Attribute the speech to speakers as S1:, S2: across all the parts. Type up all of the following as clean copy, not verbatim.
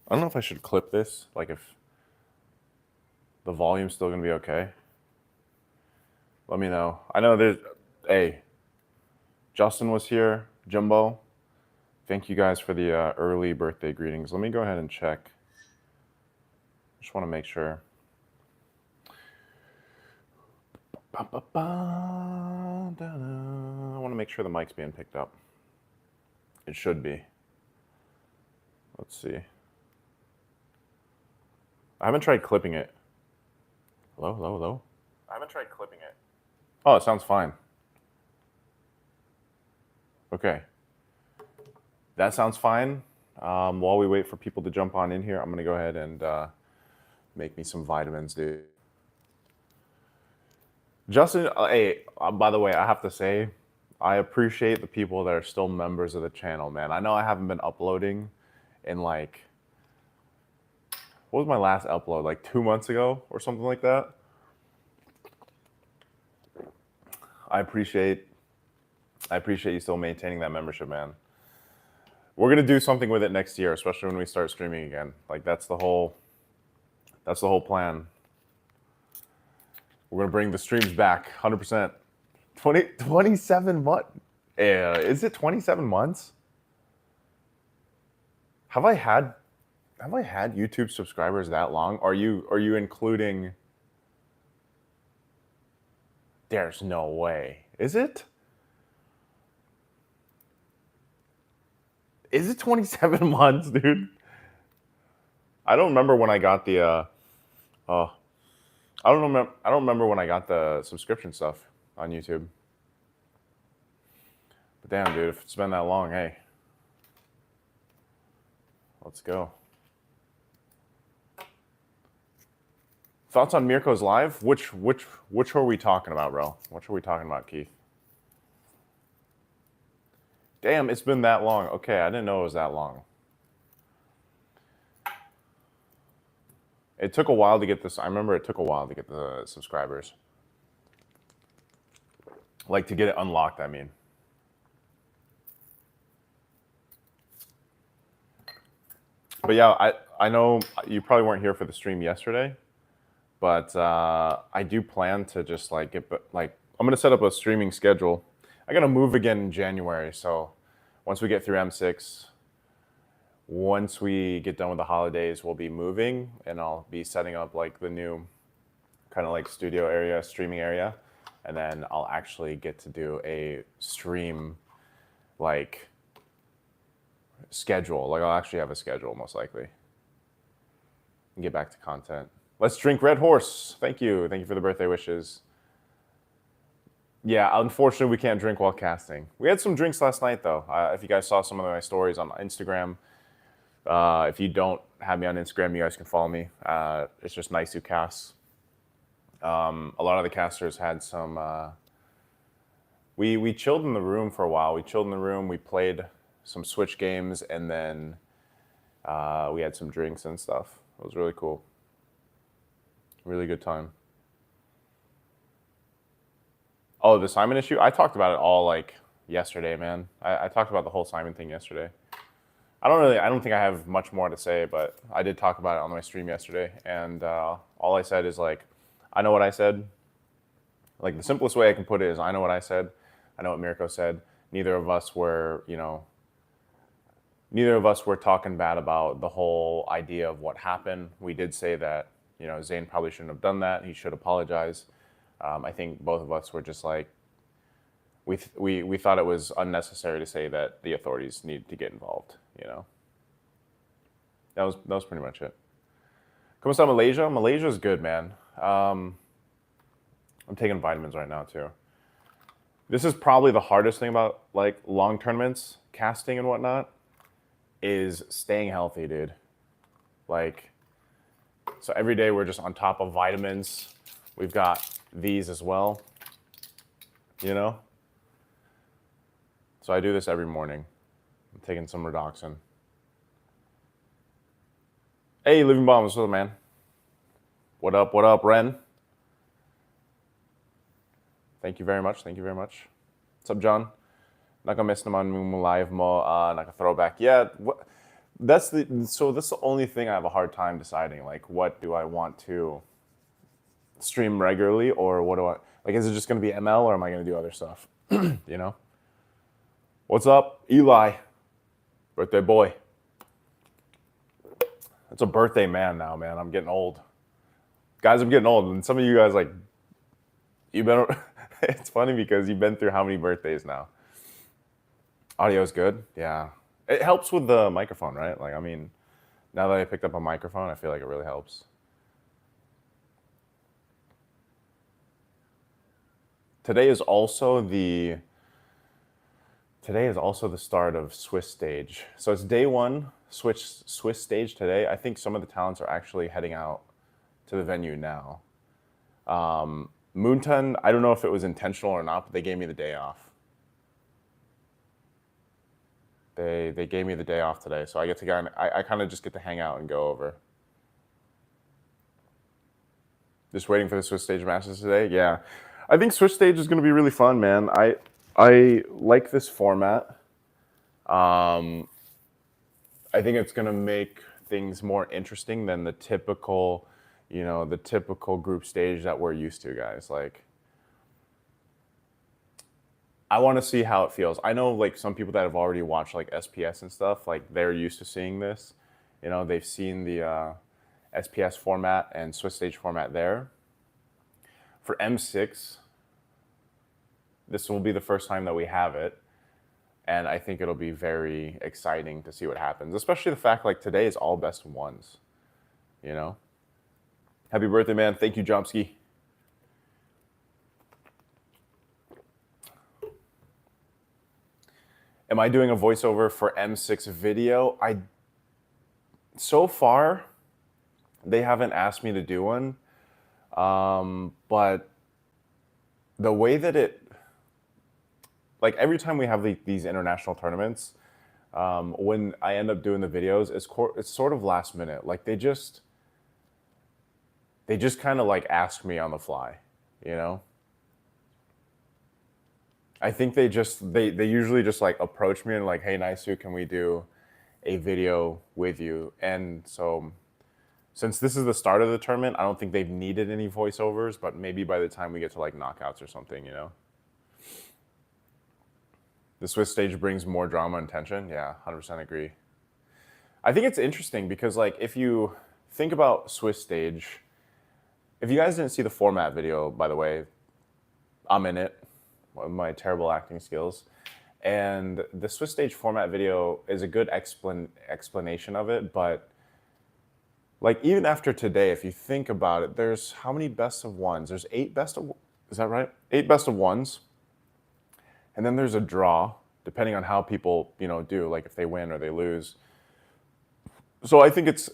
S1: I don't know if I should clip this, like if the volume's still gonna be okay. Let me know. I know there's, hey, Justin was here, Jumbo. Thank you guys for the early birthday greetings. Let me go ahead and check. Just want to make sure. I want to make sure the mic's being picked up. It should be. Let's see. I haven't tried clipping it. Hello, hello, hello. I haven't tried clipping it. Oh, it sounds fine. Okay. That sounds fine. While we wait for people to jump on in here, I'm going to go ahead and make me some vitamins, dude. Justin, hey, by the way, I have to say, I appreciate the people that are still members of the channel, man. I know I haven't been uploading in like, what was my last upload? Like 2 months ago or something like that. I appreciate you still maintaining that membership, man. We're gonna do something with it next year, especially when we start streaming again. Like that's the whole plan. We're gonna bring the streams back, 100%. 27 months. Is it 27 months? Have I had YouTube subscribers that long? Are you including? There's no way. Is it? Is it 27 months, dude? I don't remember when I got the I don't remember when I got the subscription stuff on YouTube. But damn, dude, if it's been that long, hey. Let's go. Thoughts on Mirko's live? Which are we talking about, bro? Which are we talking about, Keith? Damn, it's been that long. Okay, I didn't know it was that long. It took a while to get this. I remember it took a while to get the subscribers. Like to get it unlocked, I mean. But yeah, I know you probably weren't here for the stream yesterday, but I do plan to just like I'm gonna set up a streaming schedule. I gotta move again in January, so once we get through M6, once we get done with the holidays, we'll be moving, and I'll be setting up like the new kind of like studio area, streaming area, and then I'll actually get to do a stream like schedule. Like I'll actually have a schedule most likely. And get back to content. Let's drink Red Horse. Thank you for the birthday wishes. Yeah, unfortunately we can't drink while casting. We had some drinks last night though. If you guys saw some of my stories on Instagram, if you don't have me on Instagram, you guys can follow me. It's just Naisou casts. A lot of the casters had some. We chilled in the room for a while. We chilled in the room. We played some Switch games, and then we had some drinks and stuff. It was really cool. Really good time. Oh, the Simon issue? I talked about it all like yesterday, man. I talked about the whole Simon thing yesterday. I don't think I have much more to say, but I did talk about it on my stream yesterday, and all I said is like, I know what I said. Like the simplest way I can put it is I know what I said. I know what Mirko said. Neither of us were talking bad about the whole idea of what happened. We did say that, Zayn probably shouldn't have done that. He should apologize. I think both of us were just like, we thought it was unnecessary to say that the authorities need to get involved, That was pretty much it. Kamusta Malaysia? Malaysia's good, man. I'm taking vitamins right now too. This is probably the hardest thing about like long tournaments, casting and whatnot, is staying healthy, dude. Like, so every day we're just on top of vitamins. We've got these as well, So I do this every morning. I'm taking some Redoxon. Hey, Living Bomb, what's up, man? What up, Ren? Thank you very much. What's up, John? Naka-miss naman yung live mo, naka-throwback. Yeah, That's the only thing I have a hard time deciding. Like, what do I want to stream regularly, or what do I like? Is it just going to be ML, or am I going to do other stuff? You know. What's up, Eli? Birthday boy. It's a birthday man now, man. I'm getting old. Guys, I'm getting old. And some of you guys, like, you've been, it's funny because you've been through how many birthdays now? Audio is good? Yeah. It helps with the microphone, right? Like, I mean, now that I picked up a microphone, I feel like it really helps. Today is also the start of Swiss stage. So it's day one, Swiss stage today. I think some of the talents are actually heading out to the venue now. Moonton, I don't know if it was intentional or not, but they gave me the day off. They gave me the day off today, so I get to go. I kind of just get to hang out and go over. Just waiting for the Swiss stage matches today. Yeah, I think Swiss stage is going to be really fun, man. I like this format. I think it's going to make things more interesting than the typical, the typical group stage that we're used to, guys. Like, I want to see how it feels. I know, like, some people that have already watched, like, SPS and stuff, like, they're used to seeing this. They've seen the SPS format and Swiss stage format there. For M6, this will be the first time that we have it. And I think it'll be very exciting to see what happens, especially the fact, like, today is all best of ones, Happy birthday, man. Thank you, Jomsky. Am I doing a voiceover for M6 video? So far, they haven't asked me to do one. But the way that like, every time we have these international tournaments, when I end up doing the videos, it's sort of last minute. Like, they just kind of, like, ask me on the fly, I think they usually just, like, approach me and, like, hey, Naisou, can we do a video with you? And so, since this is the start of the tournament, I don't think they've needed any voiceovers, but maybe by the time we get to, like, knockouts or something, The Swiss stage brings more drama and tension. Yeah, 100% agree. I think it's interesting because, like, if you think about Swiss stage, if you guys didn't see the format video, by the way, I'm in it with my terrible acting skills. And the Swiss stage format video is a good explanation of it. But, like, even after today, if you think about it, there's how many best of ones? There's 8 best of, is that right? 8 best of ones. And then there's a draw, depending on how people, do, like, if they win or they lose. So I think it's,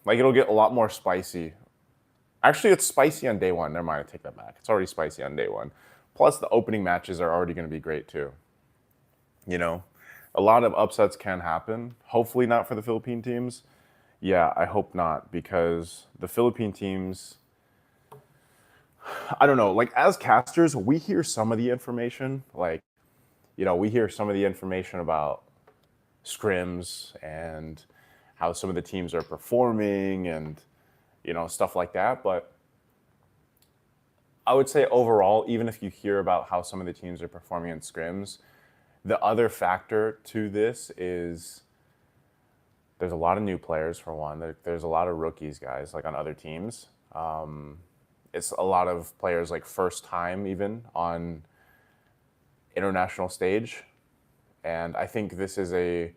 S1: like, it'll get a lot more spicy. Actually, it's spicy on day one. Never mind, I take that back. It's already spicy on day one. Plus, the opening matches are already going to be great, too. A lot of upsets can happen. Hopefully not for the Philippine teams. Yeah, I hope not, because the Philippine teams, I don't know, like, as casters, we hear some of the information. Like, we hear some of the information about scrims and how some of the teams are performing and, stuff like that. But I would say overall, even if you hear about how some of the teams are performing in scrims, the other factor to this is there's a lot of new players, for one. There's a lot of rookies, guys, like, on other teams. It's a lot of players, like, first time even on international stage. And I think this is a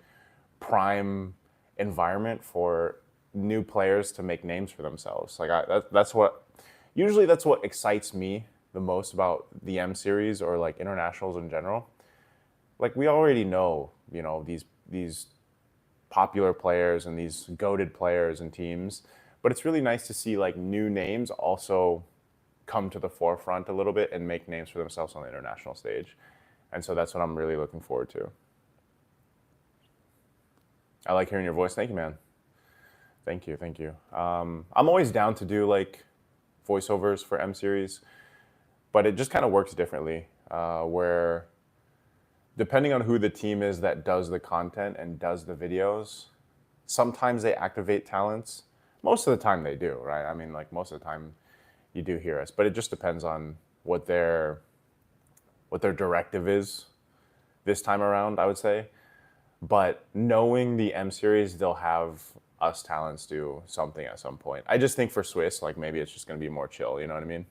S1: prime environment for new players to make names for themselves. Like, that's what excites me the most about the M series, or, like, internationals in general. Like, we already know, these popular players and these goated players and teams, but it's really nice to see, like, new names also come to the forefront a little bit and make names for themselves on the international stage. And so that's what I'm really looking forward to. I like hearing your voice. Thank you, man. Thank you. I'm always down to do, like, voiceovers for M series, but it just kind of works differently, where depending on who the team is that does the content and does the videos, Sometimes they activate talents. Most of the time they do, right? I mean, like most of the time you do hear us, but it just depends on what their directive is this time around, I would say. But knowing the M series, they'll have us talents do something at some point. I just think for Swiss, like maybe it's just going to be more chill. You know what I mean?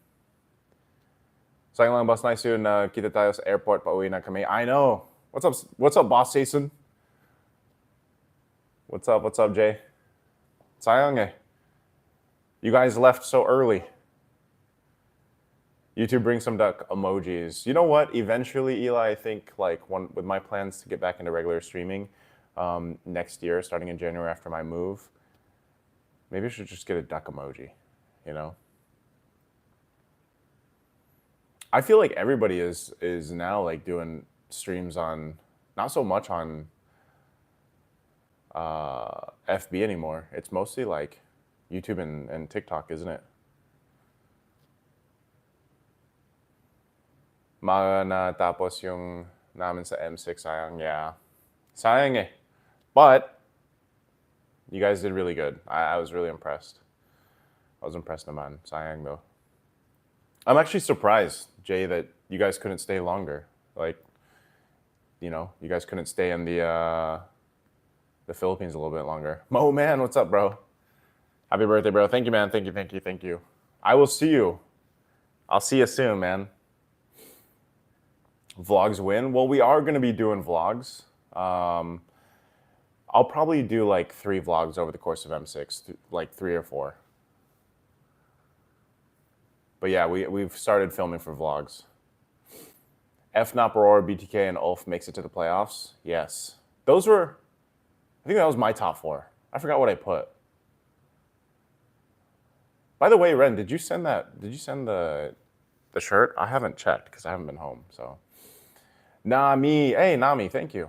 S1: Sayang lang, Boss Naisou, na kita tayo sa airport, pauwi na kami. I know. What's up, Boss Jason? What's up, Jay? Sayang eh. You guys left so early. YouTube bring some duck emojis. You know what? Eventually, Eli, I think like with my plans to get back into regular streaming next year, starting in January after my move, maybe I should just get a duck emoji, you know? I feel like everybody is now like doing streams on, not so much on FB anymore. It's mostly like YouTube and TikTok, isn't it? Tapos yung namin sa M6, sayang, yeah. Sayang eh. But you guys did really good. I was really impressed. I was impressed naman. Sayang though. I'm actually surprised, Jay, that you guys couldn't stay longer. Like, you know, you guys couldn't stay in the Philippines a little bit longer. Mo man, what's up, bro? Happy birthday, bro. Thank you, man. Thank you. I will see you. I'll see you soon, man. Vlogs win? Well, we are going to be doing vlogs. I'll probably do like 3 vlogs over the course of M6, like 3 or 4. But yeah, we've started filming for vlogs. FNAP, Aurora, BTK, and Ulf makes it to the playoffs. Yes. Those were, I think that was my top 4. I forgot what I put. By the way, Ren, did you send the shirt? I haven't checked because I haven't been home, so. Nami, hey Nami, thank you.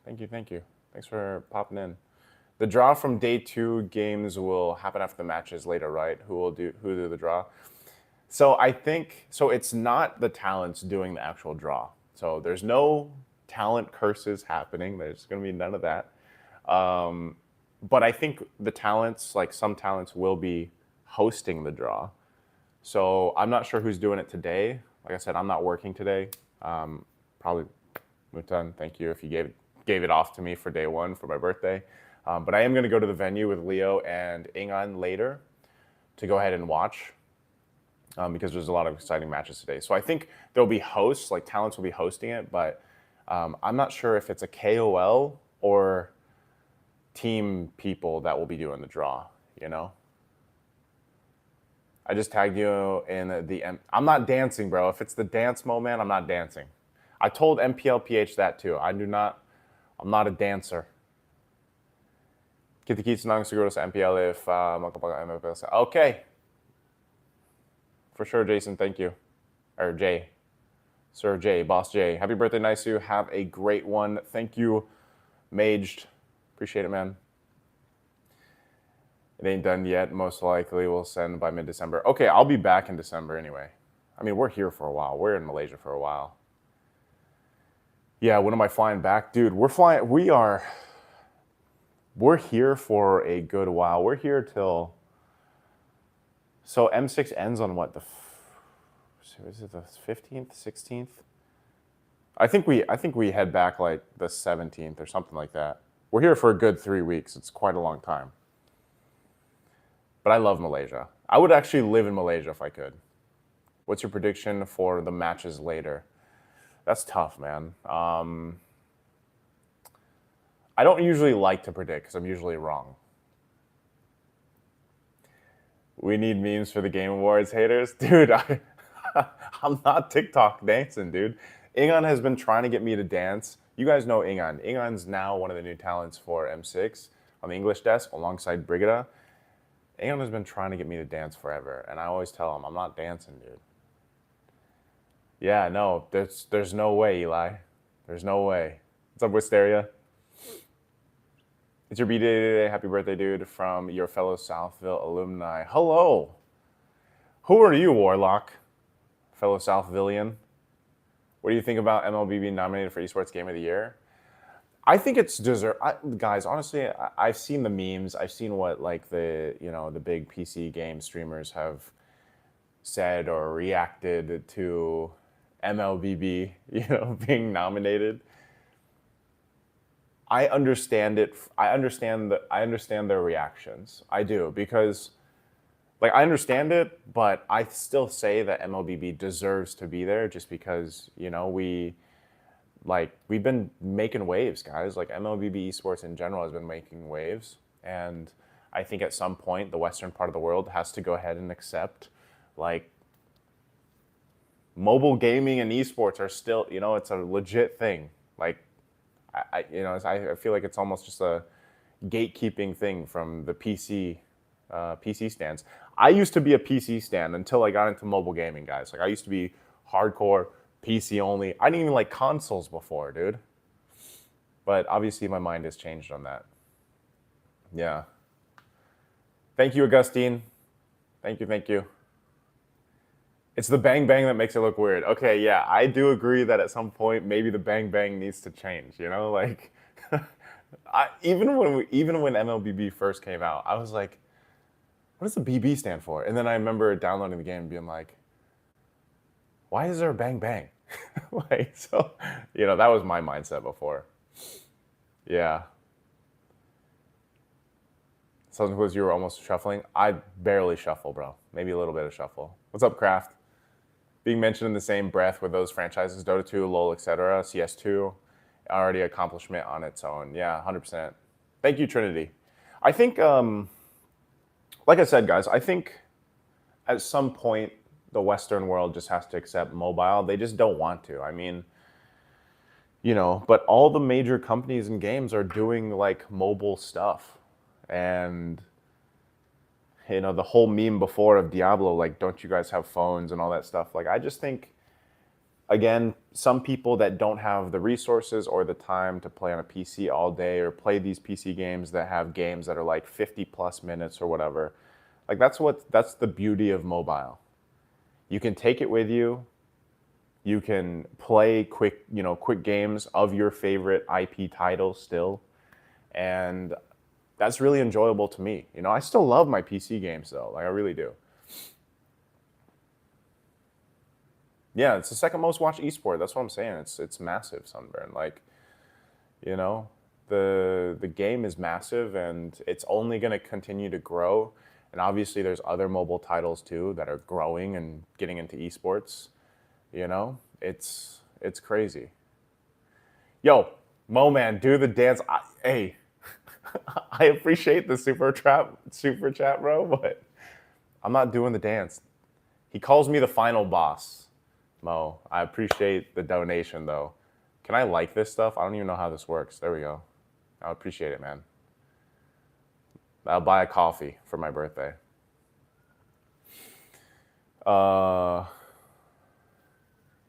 S1: Thanks for popping in. The draw from day 2 games will happen after the matches later, right? Who do the draw? So I think it's not the talents doing the actual draw. So there's no talent curses happening. There's going to be none of that. But I think the talents, like some talents, will be hosting the draw. So I'm not sure who's doing it today. Like I said, I'm not working today. Probably Mutan, thank you if you gave it off to me for day 1 for my birthday. But I am going to go to the venue with Leo and Ingan later to go ahead and watch because there's a lot of exciting matches today. So I think there'll be hosts, like talents will be hosting it, but I'm not sure if it's a KOL or team people that will be doing the draw, you know? I just tagged you in I'm not dancing, bro. If it's the dance moment, I'm not dancing. I told MPL PH that too. I'm not a dancer. Kita-kits nang siguro sa MPL if magkapag-MPL sa. Okay. For sure, Jason. Thank you. Or Jay. Sir Jay, Boss Jay. Happy birthday, Naisou. Have a great one. Thank you, Maged. Appreciate it, man. It ain't done yet. Most likely we'll send by mid-December. Okay, I'll be back in December anyway. I mean, we're here for a while. We're in Malaysia for a while. Yeah, when am I flying back? Dude, we're here for a good while. We're here till, so M6 ends on what, is it the 15th, 16th? I think we head back like the 17th or something like that. We're here for a good 3 weeks. It's quite a long time. But I love Malaysia. I would actually live in Malaysia if I could. What's your prediction for the matches later? That's tough, man. I don't usually like to predict because I'm usually wrong. We need memes for the Game Awards, haters. Dude, I'm not TikTok dancing, dude. Ingan has been trying to get me to dance. You guys know Ingan. Ingan's now one of the new talents for M6 on the English desk alongside Brigida. Ingan has been trying to get me to dance forever, and I always tell him, I'm not dancing, dude. Yeah, no, there's no way, Eli. There's no way. What's up, Wisteria? It's your B-Day today. Happy birthday, dude, from your fellow Southville alumni. Hello. Who are you, Warlock? Fellow Southvillian. What do you think about MLBB nominated for Esports Game of the Year? I think it's deserved. Guys, honestly, I've seen the memes. I've seen what like the big PC game streamers have said or reacted to MLBB, being nominated. I understand it. I understand their reactions. I do because like I understand it, but I still say that MLBB deserves to be there just because, we've been making waves, guys. Like MLBB esports in general has been making waves, and I think at some point the western part of the world has to go ahead and accept like mobile gaming and esports are still, it's a legit thing. Like I feel like it's almost just a gatekeeping thing from the PC stands. I used to be a PC stand until I got into mobile gaming, guys. Like I used to be hardcore PC only. I didn't even like consoles before, dude. But obviously my mind has changed on that. Yeah. Thank you, Augustine. Thank you, thank you. It's the bang bang that makes it look weird. Okay, yeah, I do agree that at some point maybe the bang bang needs to change. Like even when MLBB first came out, I was like, what does the BB stand for? And then I remember downloading the game and being like, why is there a bang bang? That was my mindset before. Yeah. Something was you were almost shuffling. I barely shuffle, bro. Maybe a little bit of shuffle. What's up, Kraft? Being mentioned in the same breath with those franchises, Dota 2, LoL, etc., CS2, already accomplishment on its own. Yeah, 100%. Thank you, Trinity. I think, like I said, guys, I think at some point the Western world just has to accept mobile. They just don't want to. I mean, but all the major companies and games are doing like mobile stuff. And the whole meme before of Diablo, like, don't you guys have phones and all that stuff? Like, I just think, again, some people that don't have the resources or the time to play on a PC all day or play these PC games that have games that are like 50 plus minutes or whatever, like that's the beauty of mobile. You can take it with you. You can play quick games of your favorite IP titles still. And that's really enjoyable to me. I still love my PC games though. Like I really do. Yeah, it's the second most watched esport. That's what I'm saying. It's massive, Sunburn. Like, the game is massive and it's only going to continue to grow. And obviously there's other mobile titles too that are growing and getting into esports. It's crazy. Yo, Mo man, do the dance. Hey, I appreciate the super chat, bro, but I'm not doing the dance. He calls me the final boss, Mo. I appreciate the donation, though. Can I like this stuff? I don't even know how this works. There we go. I appreciate it, man. I'll buy a coffee for my birthday.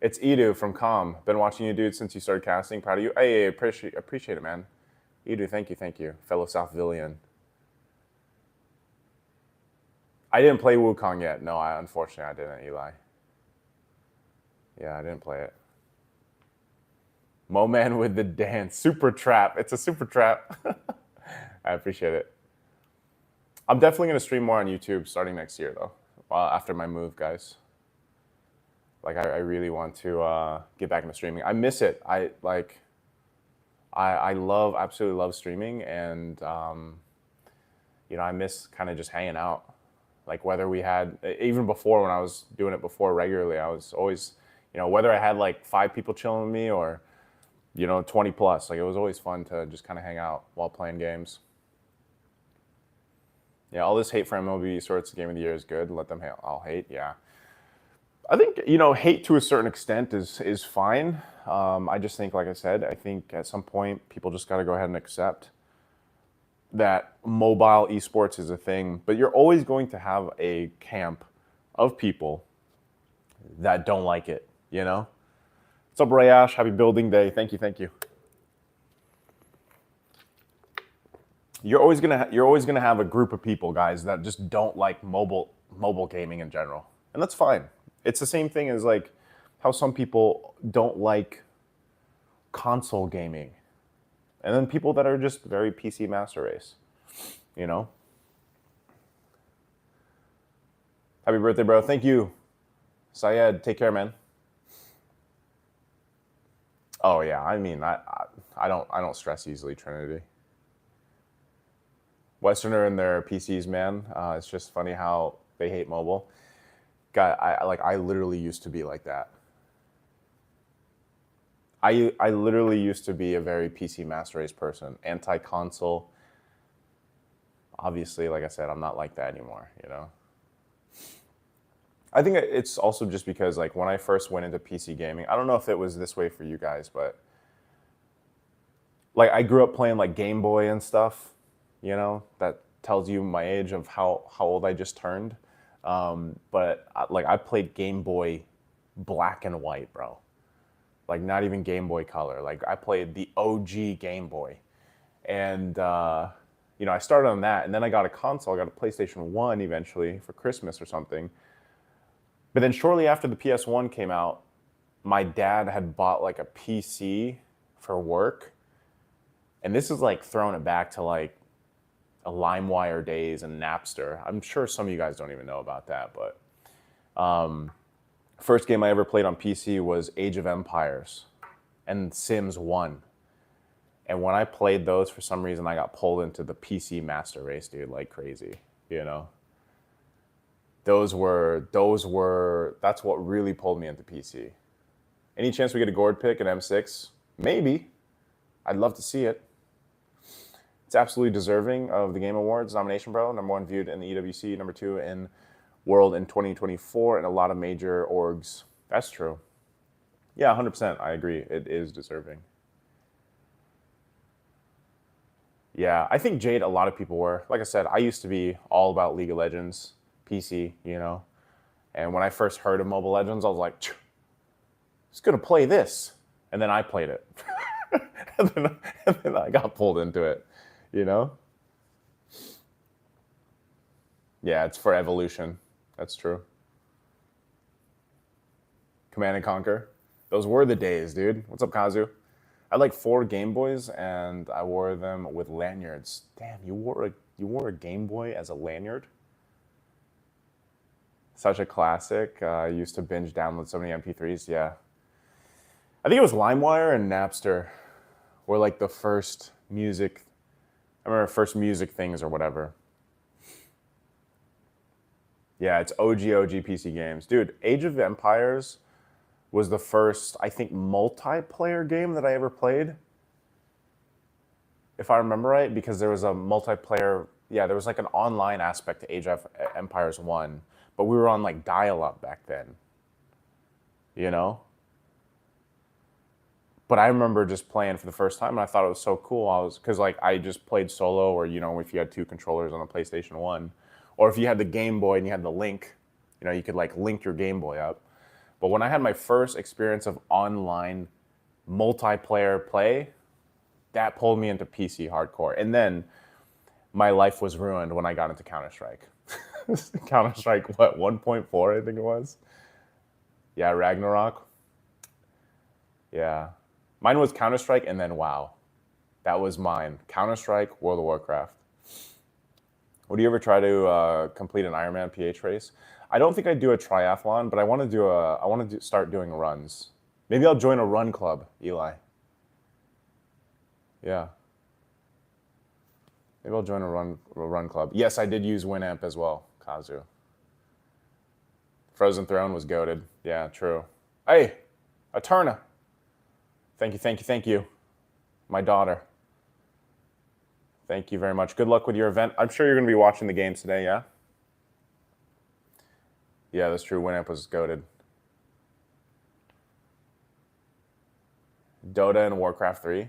S1: It's Edu from Com. Been watching you, dude, since you started casting. Proud of you. Hey, appreciate it, man. Edu, thank you. Fellow Southvillian. I didn't play Wukong yet. No, unfortunately I didn't, Eli. Yeah, I didn't play it. Mo Man with the dance. Super trap. It's a super trap. I appreciate it. I'm definitely going to stream more on YouTube starting next year, though, after my move, guys. Like, I really want to get back into streaming. I miss it. I absolutely love streaming, and I miss kind of just hanging out. Like whether we had, even before when I was doing it before regularly, I was always, whether I had like 5 people chilling with me or, 20 plus, like it was always fun to just kind of hang out while playing games. Yeah, all this hate for MLB Esports Game of the Year is good. Let them all hate. Yeah. I think, hate to a certain extent is fine. I just think, like I said, I think at some point people just got to go ahead and accept that mobile esports is a thing, but you're always going to have a camp of people that don't like it, What's up, Rayash? Happy building day. Thank you. You're always gonna have a group of people, guys, that just don't like mobile gaming in general, and that's fine. It's the same thing as like how some people don't like console gaming. And then people that are just very PC master race, you know? Happy birthday, bro. Thank you. Syed, take care, man. Oh yeah, I mean, I don't stress easily, Trinity. Westerner and their PCs, man. It's just funny how they hate mobile. God, I literally used to be like that. I literally used to be a very PC master race person, anti-console. Obviously, like I said, I'm not like that anymore, you know? I think it's also just because, like, when I first went into PC gaming, I don't know if it was this way for you guys, but like I grew up playing like Game Boy and stuff, you know, that tells you my age of how old I just turned. But like I played Game Boy black and white, bro. Like not even Game Boy Color. Like I played the OG Game Boy. And, you know, I started on that. And then I got a console. I got a PlayStation 1 eventually for Christmas or something. But then shortly after the PS1 came out, my dad had bought like a PC for work. And this is like throwing it back to like a LimeWire days and Napster. I'm sure some of you guys don't even know about that, but first game I ever played on PC was Age of Empires and Sims 1. And when I played those, for some reason, I got pulled into the PC master race, dude, like crazy, you know? That's what really pulled me into PC. Any chance we get a gourd pick at M6? Maybe. I'd love to see it. It's absolutely deserving of the Game Awards nomination, bro. Number 1 viewed in the EWC, number 2 in World in 2024, and a lot of major orgs. That's true. Yeah, 100%. I agree. It is deserving. Yeah, I think Jade, a lot of people were. Like I said, I used to be all about League of Legends, PC, you know. And when I first heard of Mobile Legends, I was like, it's going to play this. And then I played it. and then I got pulled into it, you know. Yeah, it's for evolution. That's true. Command and Conquer. Those were the days, dude. What's up, Kazu? I had like 4 Game Boys, and I wore them with lanyards. Damn, you wore a Game Boy as a lanyard? Such a classic. I used to binge download so many MP3s. Yeah, I think it was LimeWire and Napster were like the first music. I remember first music things or whatever. Yeah, it's OG PC games, dude. Age of Empires was the first, I think, multiplayer game that I ever played, if I remember right, because there was a multiplayer, yeah, there was like an online aspect to Age of Empires 1, but we were on like dial-up back then, you know? But I remember just playing for the first time, and I thought it was so cool. Because like I just played solo, or, you know, if you had 2 controllers on a PlayStation 1, or if you had the Game Boy and you had the Link, you know, you could like link your Game Boy up. But when I had my first experience of online multiplayer play, that pulled me into PC hardcore. And then my life was ruined when I got into Counter-Strike. Counter-Strike, what, 1.4, I think it was? Yeah, Ragnarok. Yeah. Mine was Counter-Strike and then WoW. That was mine. Counter-Strike, World of Warcraft. Would you ever try to complete an Ironman PH race? I don't think I'd do a triathlon, but I want to start doing runs. Maybe I'll join a run club, Eli. Yeah. Maybe I'll join a run club. Yes, I did use Winamp as well, Kazu. Frozen Throne was goated. Yeah, true. Hey, Eterna. Thank you. My daughter. Thank you very much. Good luck with your event. I'm sure you're going to be watching the games today, yeah? Yeah, that's true. Winamp was goated. Dota and Warcraft 3.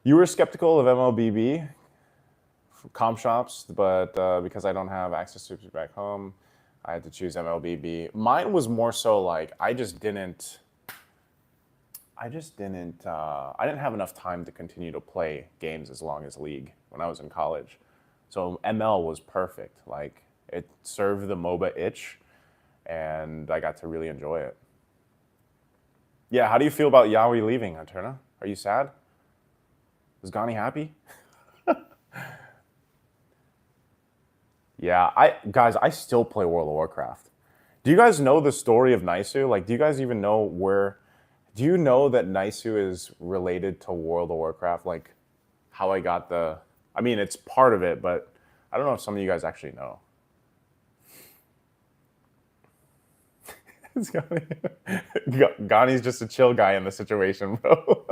S1: You were skeptical of MLBB comp shops, but because I don't have access to it back home, I had to choose MLBB. Mine was more so like I didn't have enough time to continue to play games as long as League when I was in college. So ML was perfect. Like it served the MOBA itch, and I got to really enjoy it. Yeah, how do you feel about Yaoi leaving, Eterna? Are you sad? Is Gani happy? Yeah, guys, I still play World of Warcraft. Do you guys know the story of Naisou? Like, do you guys even know where? Do you know that Naisou is related to World of Warcraft? Like, how I got the? I mean, it's part of it, but I don't know if some of you guys actually know. It's Gani's just a chill guy in the situation, bro.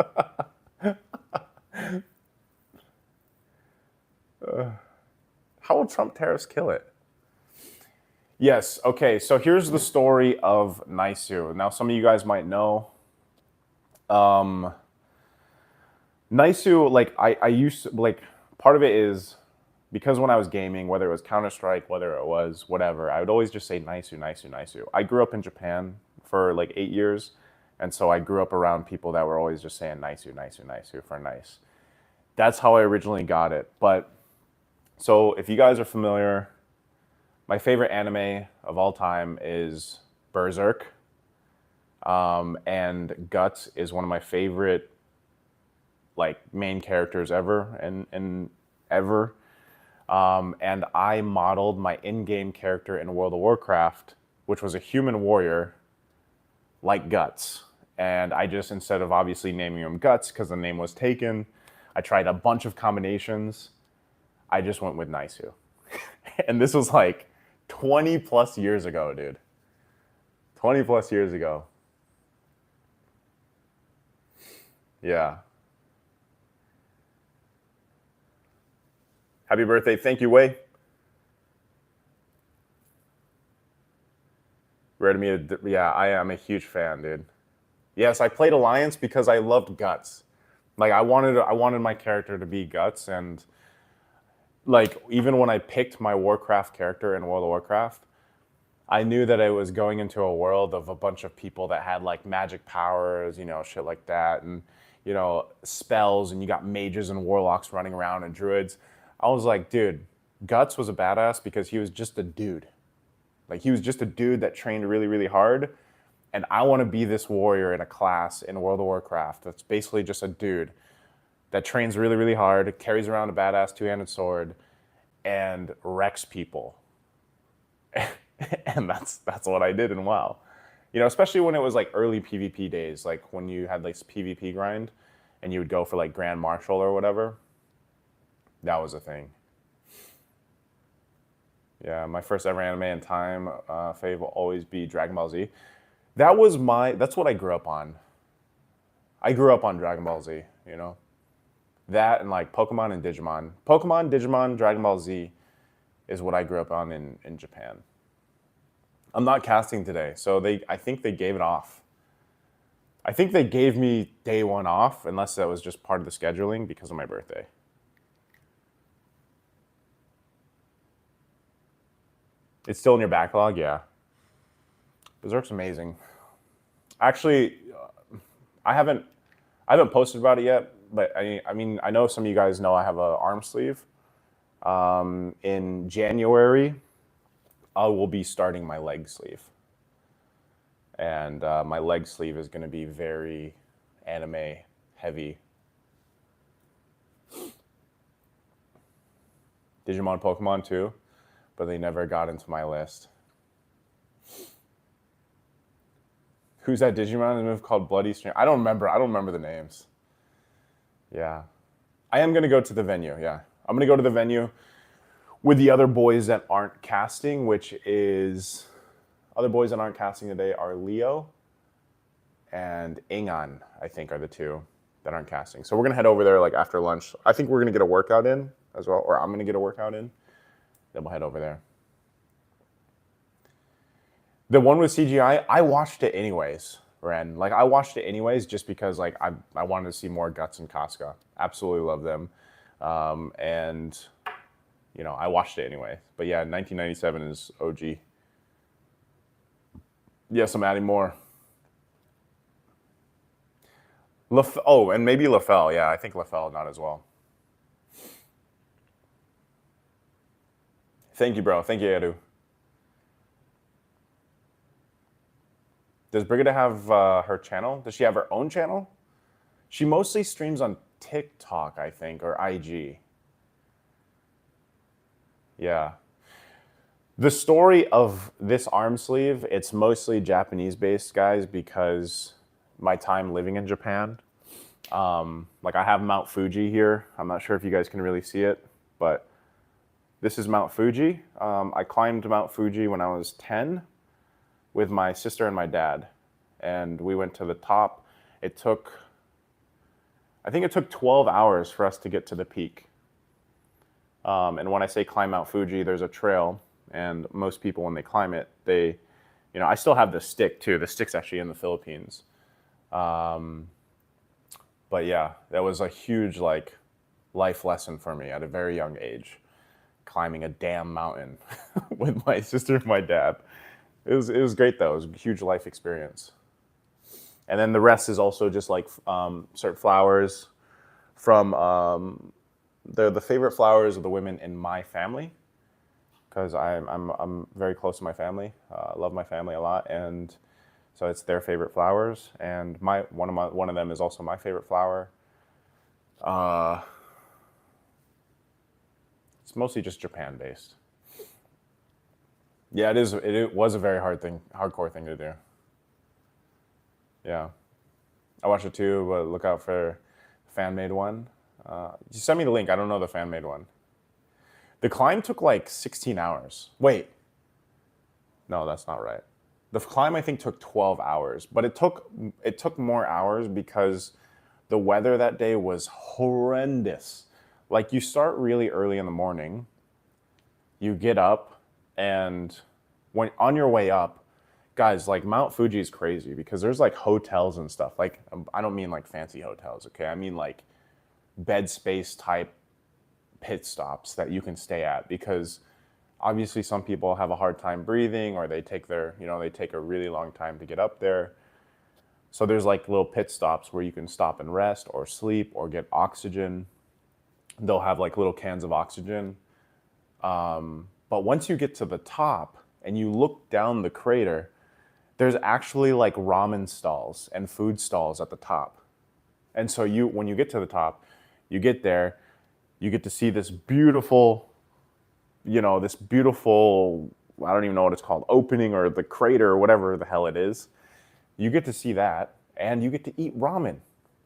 S1: How will Trump tariffs kill it? Yes. Okay. So here's the story of Naisou. Now, some of you guys might know. Naisou, like I used to, like, part of it is because when I was gaming, whether it was Counter-Strike, whether it was whatever, I would always just say Naisou, Naisou, Naisou. I grew up in Japan for like 8 years, and so I grew up around people that were always just saying Naisou, Naisou, Naisou for nice. That's how I originally got it. But so if you guys are familiar, my favorite anime of all time is Berserk. And Guts is one of my favorite like main characters ever and ever. And I modeled my in-game character in World of Warcraft, which was a human warrior, like Guts. And I just, instead of obviously naming him Guts because the name was taken, I tried a bunch of combinations. I just went with Naisou. And this was like 20 plus years ago, dude. 20 plus years ago. Yeah. Happy birthday. Thank you, Wei. Ready me to, yeah, I am a huge fan, dude. Yes, I played Alliance because I loved Guts. Like I wanted my character to be Guts, and like even when I picked my Warcraft character in World of Warcraft, I knew that I was going into a world of a bunch of people that had like magic powers, you know, shit like that, and you know, spells, and you got mages and warlocks running around and druids. I was like, dude, Guts was a badass because he was just a dude. Like he was just a dude that trained really, really hard. And I want to be this warrior in a class in World of Warcraft that's basically just a dude that trains really, really hard, carries around a badass two-handed sword, and wrecks people. And that's what I did in WoW. You know, especially when it was like early PvP days, like when you had like PvP grind and you would go for like Grand Marshal or whatever. That was a thing. Yeah, my first ever anime in time, fave will always be Dragon Ball Z. That's what I grew up on. I grew up on Dragon Ball Z, you know? That and like Pokemon and Digimon. Pokemon, Digimon, Dragon Ball Z is what I grew up on in Japan. I'm not casting today, so I think they gave it off. I think they gave me day one off, unless that was just part of the scheduling because of my birthday. It's still in your backlog, yeah. Berserk's amazing. Actually, I haven't posted about it yet, but I mean I know some of you guys know I have an arm sleeve. In January, I will be starting my leg sleeve, and my leg sleeve is going to be very anime heavy. Digimon, Pokemon too, but they never got into my list. Who's that Digimon in the move called Bloody Stream? I don't remember the names. Yeah. I am going to go to the venue, yeah. I'm going to go to the venue with the other boys that aren't casting, which is... Other boys that aren't casting today are Leo and Ingan, I think, are the two that aren't casting. So we're going to head over there like after lunch. I think we're going to get a workout in as well, or I'm going to get a workout in. Then we'll head over there. The one with CGI, I watched it anyways, Ren. Like, I watched it anyways just because, like, I wanted to see more Guts and Casca. Absolutely love them. And, you know, I watched it anyway. But, yeah, 1997 is OG. Yes, I'm adding more. Oh, and maybe LaFell. Yeah, I think LaFell not as well. Thank you, bro. Thank you, Edu. Does Brigida have her channel? Does she have her own channel? She mostly streams on TikTok, I think, or IG. Yeah. The story of this arm sleeve, it's mostly Japanese-based, guys, because my time living in Japan. Like I have Mount Fuji here. I'm not sure if you guys can really see it, but this is Mount Fuji. I climbed Mount Fuji when I was 10 with my sister and my dad, and we went to the top. I think it took 12 hours for us to get to the peak. And when I say climb Mount Fuji, there's a trail, and most people, when they climb it, I still have the stick too. The stick's actually in the Philippines. But yeah, that was a huge life lesson for me at a very young age, climbing a damn mountain with my sister and my dad. It was great though. It was a huge life experience. And then the rest is also just certain flowers from the favorite flowers of the women in my family, because I'm very close to my family. Love my family a lot, and so it's their favorite flowers, and one of them is also my favorite flower. It's mostly just Japan based. Yeah, it is. It was a very hardcore thing to do. Yeah, I watched it too, but look out for fan made one. You send me the link. I don't know the fan made one. The climb took like 16 hours. Wait, no, that's not right. The climb I think took 12 hours, but it took more hours because the weather that day was horrendous. Like you start really early in the morning, you get up, and when on your way up, guys, like Mount Fuji is crazy because there's like hotels and stuff. Like I don't mean like fancy hotels, okay? I mean like bed space type pit stops that you can stay at, because obviously some people have a hard time breathing, or they take a really long time to get up there. So there's like little pit stops where you can stop and rest or sleep or get oxygen. They'll have like little cans of oxygen. But once you get to the top and you look down the crater, there's actually like ramen stalls and food stalls at the top. And so when you get to the top, you get there, you get to see this beautiful, I don't even know what it's called, opening, or the crater, or whatever the hell it is. You get to see that, and you get to eat ramen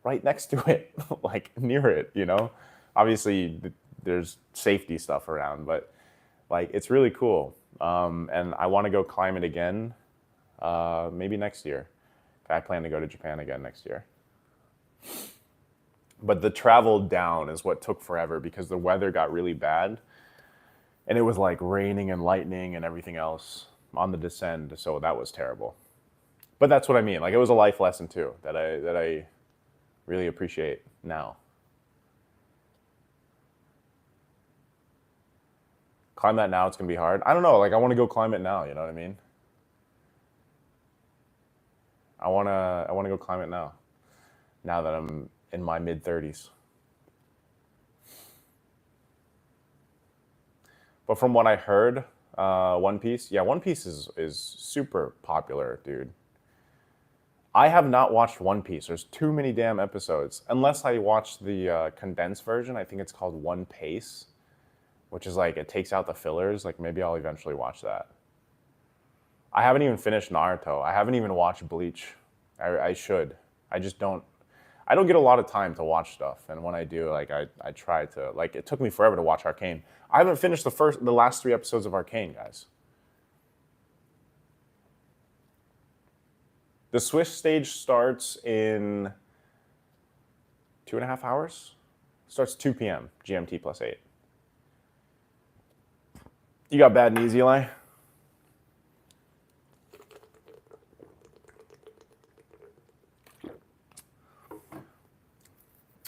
S1: right next to it, like near it, Obviously, there's safety stuff around, but like it's really cool. And I want to go climb it again, maybe next year. I plan to go to Japan again next year. But the travel down is what took forever because the weather got really bad. And it was like raining and lightning and everything else on the descent. So that was terrible. But that's what I mean. Like it was a life lesson too that I really appreciate now. Climb that now, it's going to be hard. I don't know. Like I want to go climb it now. You know what I mean? I want to go climb it now. Now that I'm in my mid-30s. But from what I heard, One Piece is super popular, dude. I have not watched One Piece. There's too many damn episodes. Unless I watch the condensed version. I think it's called One Pace, which is like it takes out the fillers. Like maybe I'll eventually watch that. I haven't even finished Naruto. I haven't even watched Bleach. I should. I don't get a lot of time to watch stuff, and when I do, like I try to. Like it took me forever to watch Arcane. I haven't finished the last 3 episodes of Arcane, guys. The Swiss stage starts in 2.5 hours. Starts 2 p.m. GMT +8. You got bad knees, Eli?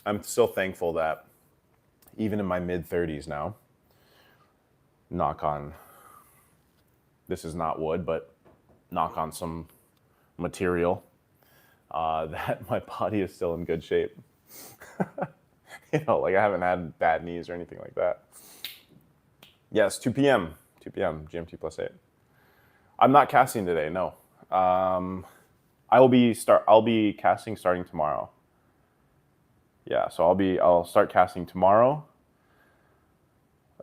S1: I'm still thankful that even in my mid-30s now, knock on, this is not wood, but knock on some material, that my body is still in good shape. Like I haven't had bad knees or anything like that. Yes, 2 p.m. GMT +8. I'm not casting today, no. I'll be casting starting tomorrow. Yeah, so I'll start casting tomorrow.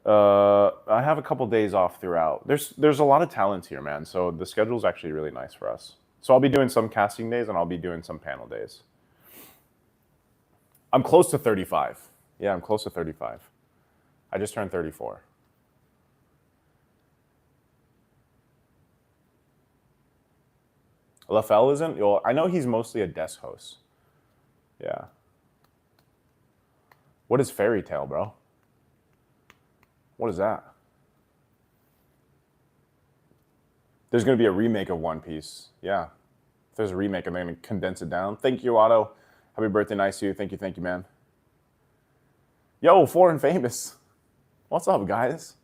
S1: I have a couple days off throughout. There's a lot of talent here, man. So the schedule's actually really nice for us. So I'll be doing some casting days and I'll be doing some panel days. I'm close to 35. Yeah, I'm close to 35. I just turned 34. LaFell isn't? Well, I know he's mostly a desk host. Yeah. What is Fairy Tale, bro? What is that? There's going to be a remake of One Piece. Yeah. If there's a remake, and they're going to condense it down. Thank you, Otto. Happy birthday, Naisou. Thank you, man. Yo, Foreign Famous. What's up, guys?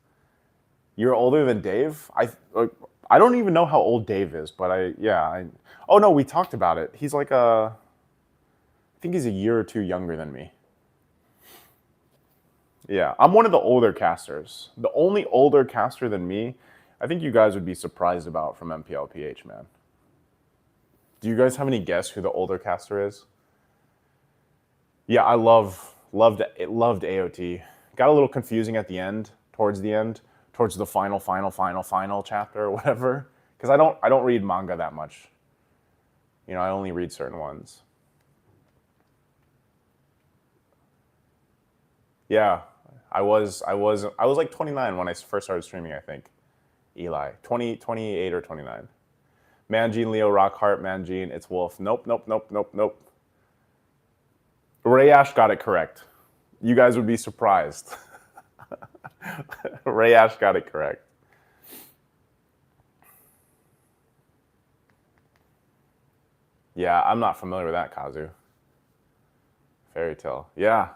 S1: You're older than Dave? I don't even know how old Dave is, but oh no, we talked about it. He's like I think he's a year or two younger than me. Yeah, I'm one of the older casters. The only older caster than me, I think you guys would be surprised about from MPL PH, man. Do you guys have any guess who the older caster is? Yeah, I loved AOT. Got a little confusing at the end, towards the final chapter or whatever. Because I don't read manga that much. You know, I only read certain ones. Yeah, I was like 29 when I first started streaming, I think. Eli, 28 or 29. Mangine, Leo, Rockhart, Mangine, it's Wolf. Nope. Ray Ash got it correct. You guys would be surprised. Ray Ash got it correct. Yeah, I'm not familiar with that, Kazu. Fairy Tale. Yeah.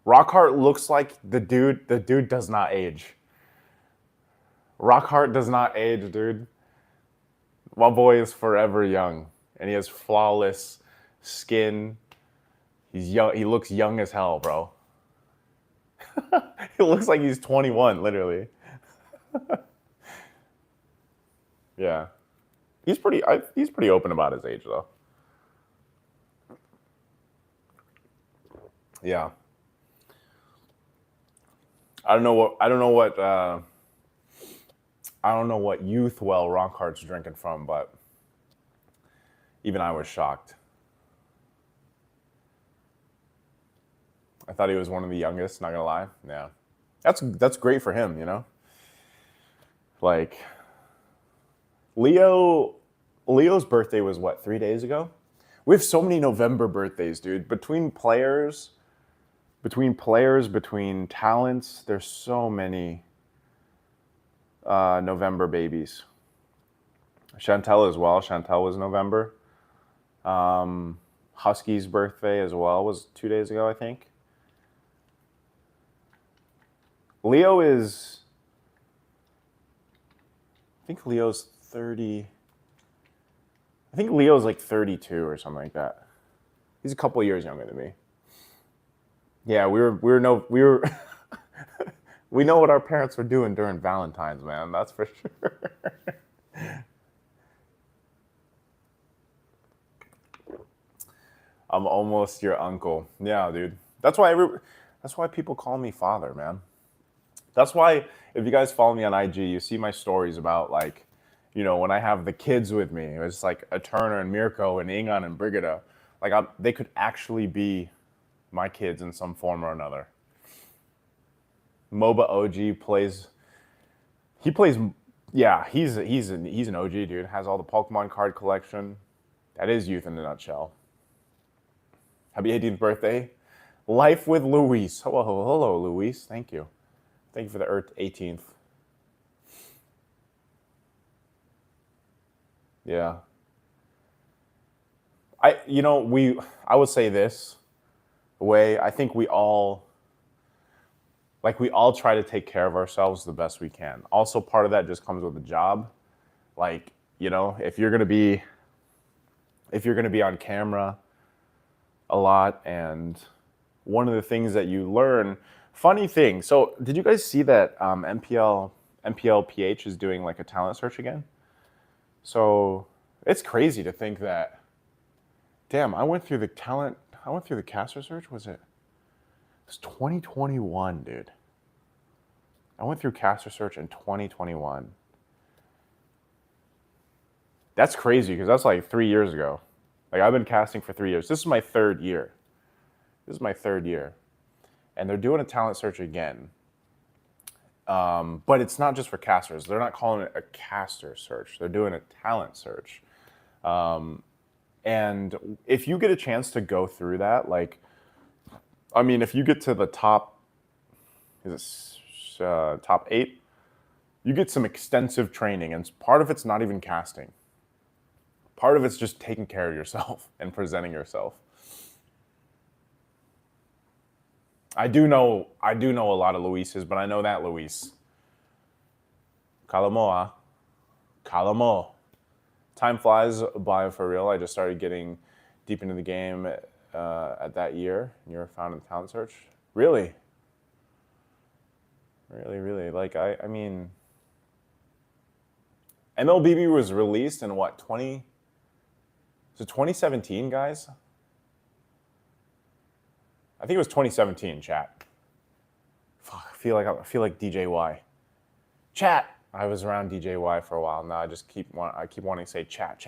S1: Rockhart looks like the dude does not age. Rockhart does not age, dude. My boy is forever young, and he has flawless skin. He's young. He looks young as hell, bro. He looks like he's 21, literally. Yeah, he's pretty open about his age, though. Yeah. I don't know what youth well Rockhart's drinking from, but even I was shocked. I thought he was one of the youngest, not gonna lie. Yeah. That's great for him, you know? Like Leo's birthday was what, 3 days ago? We have so many November birthdays, dude. Between talents, there's so many November babies. Chantel as well. Chantel was November. Husky's birthday as well was 2 days ago, I think. Leo is, I think Leo's 30. I think Leo's like 32 or something like that. He's a couple years younger than me. Yeah, we know what our parents were doing during Valentine's, man. That's for sure. I'm almost your uncle. Yeah, dude. That's why people call me father, man. That's why if you guys follow me on IG, you see my stories about like, you know, when I have the kids with me, it's like a Turner and Mirko and Ingan and Brigida. Like they could actually be my kids in some form or another. MOBA OG plays. Yeah, he's an OG dude. Has all the Pokemon card collection. That is youth in a nutshell. Happy 18th birthday. Life with Luis. Hello, Luis. Thank you. Thank you for the 18th. Yeah. I would say this way. I think we all try to take care of ourselves the best we can. Also, part of that just comes with the job. Like, you know, if you're gonna be on camera a lot, and one of the things that you learn, funny thing. So, did you guys see that MPL PH is doing like a talent search again? So it's crazy to think that. Damn, I went through the talent. I went through the caster search. It's 2021, dude. I went through caster search in 2021. That's crazy because that's like 3 years ago. Like I've been casting for 3 years. This is my third year. And they're doing a talent search again. But it's not just for casters. They're not calling it a caster search. They're doing a talent search. And if you get a chance to go through that, like, I mean, if you get to the top, top 8, you get some extensive training, and part of it's not even casting. Part of it's just taking care of yourself and presenting yourself. I do know a lot of Luises, but I know that Luis. Calamo. Time flies by for real. I just started getting deep into the game at that year. And you were found in the talent search. Really? Really. Like, I mean, MLBB was released in what, 2017, guys? I think it was 2017, chat. Fuck, I feel like DJY. Chat. I was around DJY for a while. Now I keep wanting to say chat.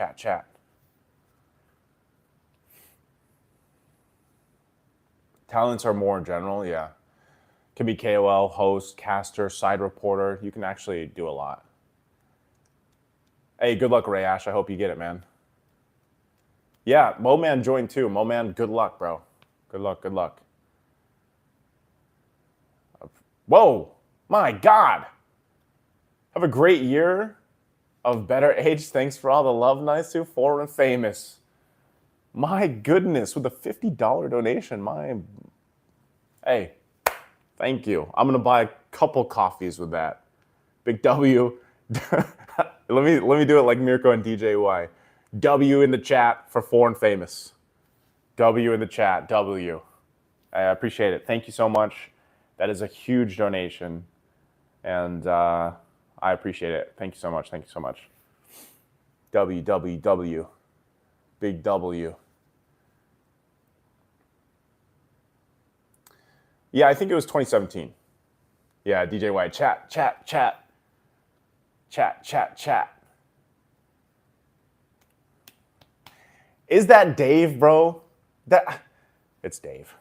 S1: Talents are more general, yeah. Can be KOL, host, caster, side reporter. You can actually do a lot. Hey, good luck, Ray Ash. I hope you get it, man. Yeah, Moman joined too. Moman, good luck, bro. Good luck. Whoa, my God. Have a great year of better age. Thanks for all the love, Naisou. Foreign famous. My goodness, with a $50 donation. Hey, thank you. I'm gonna buy a couple coffees with that. Big W. let me do it like Mirko and DJY. W in the chat for foreign famous. W in the chat. W. I appreciate it. Thank you so much. That is a huge donation, and I appreciate it. Thank you so much. W. Big W. Yeah, I think it was 2017. Yeah, DJ White. Chat. Is that Dave, bro? It's Dave.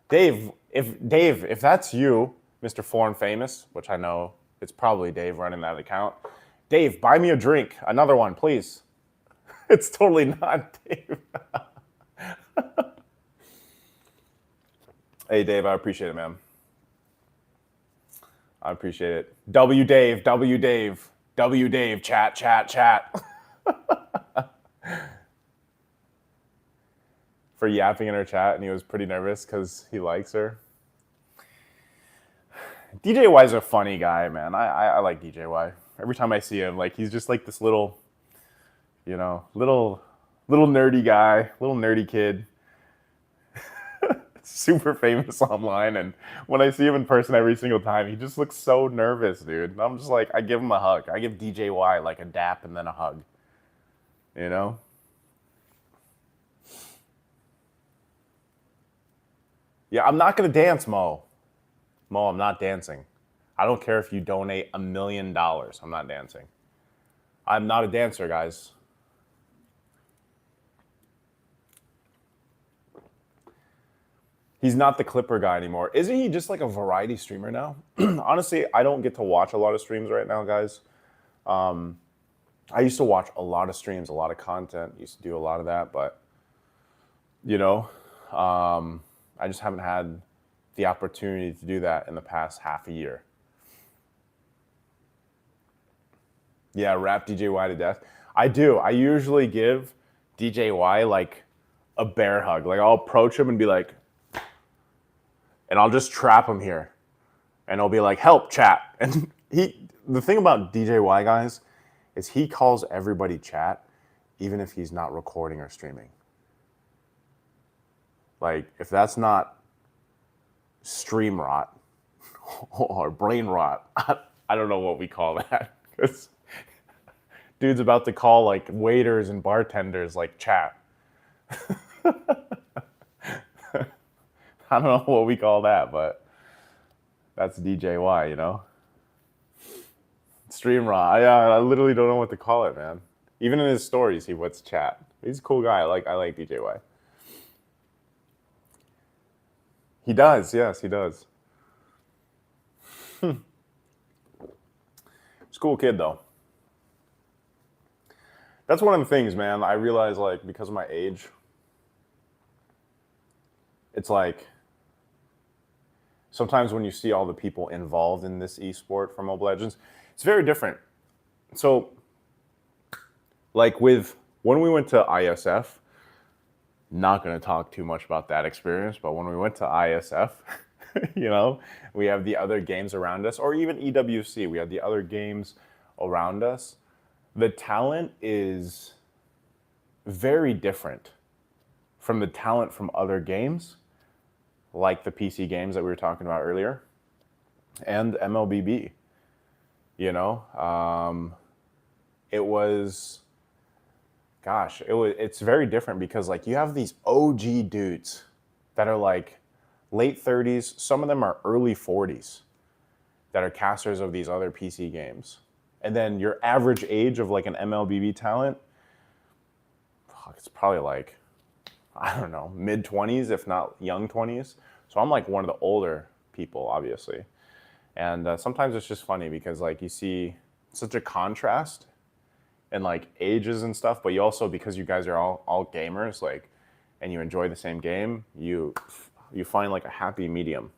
S1: Dave, if that's you, Mr. Foreign Famous, which I know it's probably Dave running that account, Dave, buy me a drink. Another one, please. It's totally not Dave. Hey, Dave, I appreciate it, man. I appreciate it. W Dave, chat. For yapping in her chat, and he was pretty nervous because he likes her. DJ Y's a funny guy, man. I like DJ Y. Every time I see him, like, he's just like this little nerdy guy, little nerdy kid. Super famous online, and when I see him in person every single time, he just looks so nervous, dude. And I'm just like, I give him a hug. I give DJ Y like a dap and then a hug. You know? Yeah, I'm not gonna dance, Mo. Mo, I'm not dancing. I don't care if you donate $1 million. I'm not dancing. I'm not a dancer, guys. He's not the Clipper guy anymore. Isn't he just like a variety streamer now? Honestly, I don't get to watch a lot of streams right now, guys. I used to watch a lot of streams, a lot of content. Used to do a lot of that, but I just haven't had the opportunity to do that in the past half a year. Yeah, rap DJ Y to death. I do. I usually give DJ Y like a bear hug. Like, I'll approach him and be like, and I'll just trap him here. And I'll be like, help, chat. And the thing about DJ Y, guys, is he calls everybody chat, even if he's not recording or streaming. Like, if that's not stream rot or brain rot, I don't know what we call that. Dude's about to call like waiters and bartenders like chat. I don't know what we call that, but that's DJY, you know? Stream raw. I literally don't know what to call it, man. Even in his stories, he puts chat. He's a cool guy. I like DJY. He does, yes, he does. He's a cool kid, though. That's one of the things, man. I realize, like, because of my age, it's like sometimes when you see all the people involved in this esport for Mobile Legends, it's very different. So, like when we went to ISF, not going to talk too much about that experience, but when we went to ISF, you know, we have the other games around us, or even EWC, we have the other games around us. The talent is very different from the talent from other games, like the PC games that we were talking about earlier, and MLBB. You know, it was, gosh, it's very different because like you have these OG dudes that are like late 30s, some of them are early 40s that are casters of these other PC games. And then your average age of like an MLBB talent, it's probably like, I don't know, mid 20s, if not young 20s. So I'm like one of the older people, obviously. And sometimes it's just funny because like you see such a contrast in like ages and stuff, but you also, because you guys are all gamers, like, and you enjoy the same game, you find like a happy medium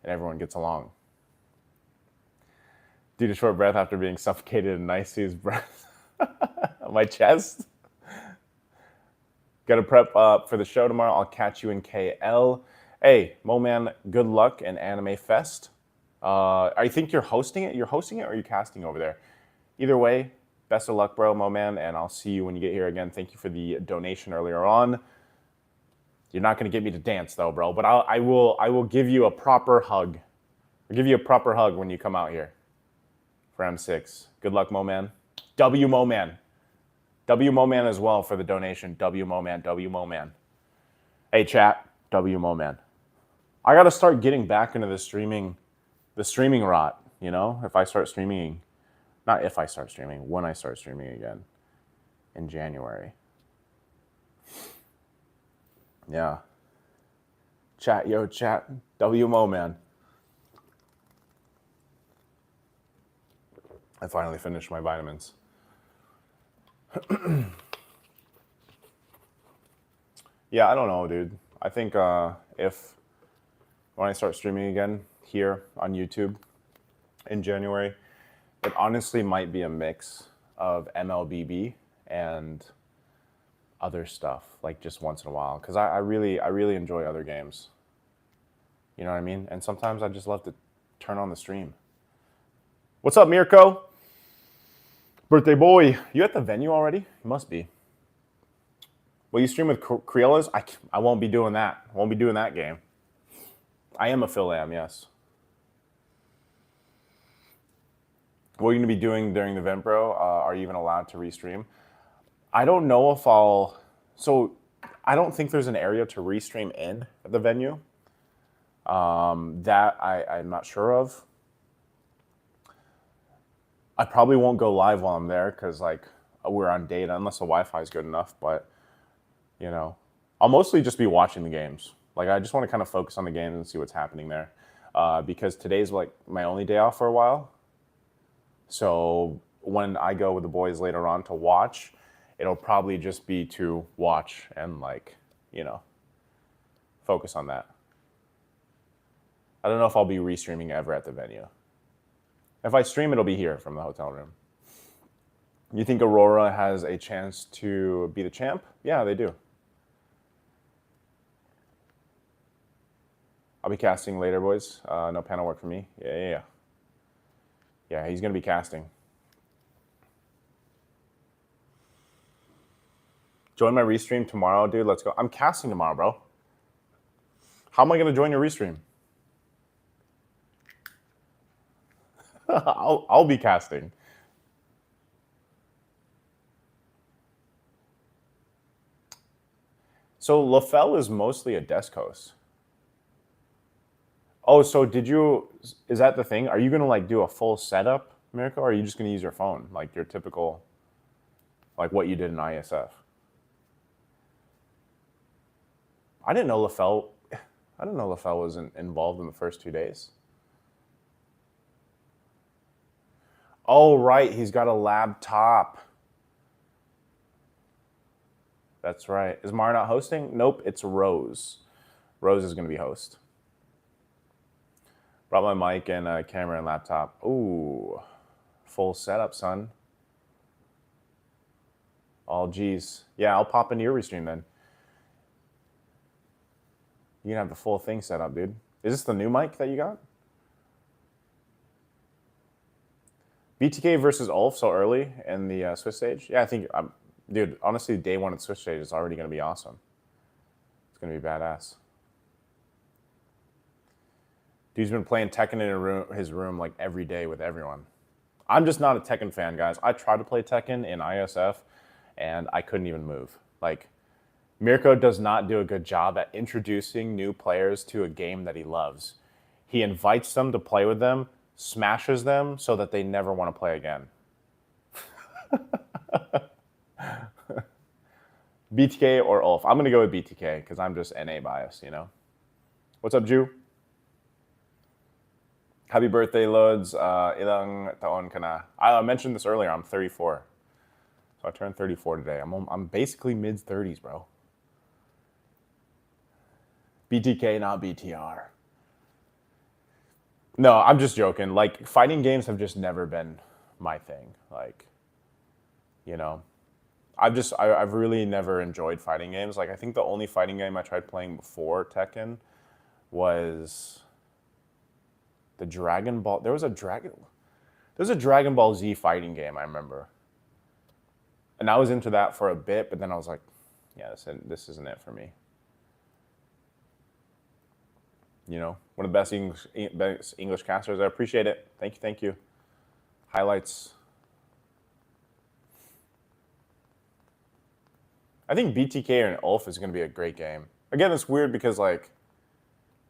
S1: and everyone gets along. Dude, a short breath after being suffocated in Naisou's breath on my chest. Got to prep for the show tomorrow. I'll catch you in KL. Hey, Moman, good luck in Anime Fest. I think you're hosting it. You're hosting it, or are you casting over there? Either way, best of luck, bro, Moman, and I'll see you when you get here again. Thank you for the donation earlier on. You're not going to get me to dance, though, bro, but I will give you a proper hug. I'll give you a proper hug when you come out here for M6. Good luck, Moman. W Moman. W Moman as well for the donation. W Moman, W Moman. Hey, chat, W Moman. I got to start getting back into the streaming rot, you know? If I start streaming, not if I start streaming, when I start streaming again in January. Yeah. Chat, yo, chat. W Moman. I finally finished my vitamins. Yeah, I don't know, dude. I think when I start streaming again here on YouTube in January, it honestly might be a mix of MLBB and other stuff, like just once in a while, because I really enjoy other games. You know what I mean? And sometimes I just love to turn on the stream. What's up, Mirko? Birthday boy, you at the venue already? You must be. Will you stream with Criollas? I won't be doing that. I won't be doing that game. I am a Phil Am, yes. What are you going to be doing during the event, bro? Are you even allowed to restream? I don't know if I'll... So, I don't think there's an area to restream in at the venue. That I'm not sure of. I probably won't go live while I'm there because, like, we're on data unless the Wi-Fi is good enough. But, you know, I'll mostly just be watching the games. Like, I just want to kind of focus on the games and see what's happening there. Because today's, like, my only day off for a while. So when I go with the boys later on to watch, it'll probably just be to watch and, like, you know, focus on that. I don't know if I'll be restreaming ever at the venue. If I stream, it'll be here from the hotel room. You think Aurora has a chance to be the champ? Yeah, they do. I'll be casting later, boys. No panel work for me. Yeah. Yeah, he's going to be casting. Join my restream tomorrow, dude. Let's go. I'm casting tomorrow, bro. How am I going to join your restream? I'll be casting. So LaFell is mostly a desk host. Oh, so is that the thing? Are you going to like do a full setup, Mirko, or are you just going to use your phone, like your typical, like what you did in ISF? I didn't know LaFell was involved in the first 2 days. Oh, right. He's got a laptop. That's right. Is Mara not hosting? Nope, it's Rose. Rose is going to be host. Brought my mic and camera and laptop. Ooh, full setup, son. Oh, geez. Yeah, I'll pop into your restream then. You can have the full thing set up, dude. Is this the new mic that you got? BTK versus Ulf so early in the Swiss stage? Yeah, I think, dude, honestly, day one at Swiss stage is already going to be awesome. It's going to be badass. Dude's been playing Tekken in his room like every day with everyone. I'm just not a Tekken fan, guys. I tried to play Tekken in ISF, and I couldn't even move. Like, Mirko does not do a good job at introducing new players to a game that he loves. He invites them to play with them, smashes them so that they never want to play again. BTK or Ulf? I'm going to go with BTK because I'm just NA biased, you know? What's up, Jew? Happy birthday, Loads. Ilang taon ka na? I mentioned this earlier. I'm 34. So I turned 34 today. I'm basically mid-30s, bro. BTK, not BTR. No, I'm just joking. Like, fighting games have just never been my thing. Like, you know, I've really never enjoyed fighting games. Like, I think the only fighting game I tried playing before Tekken was the Dragon Ball. There was a Dragon Ball Z fighting game, I remember. And I was into that for a bit, but then I was like, yeah, this isn't it for me. You know, one of the best English casters. I appreciate it. Thank you. Highlights. I think BTK and Ulf is going to be a great game. Again, it's weird because, like,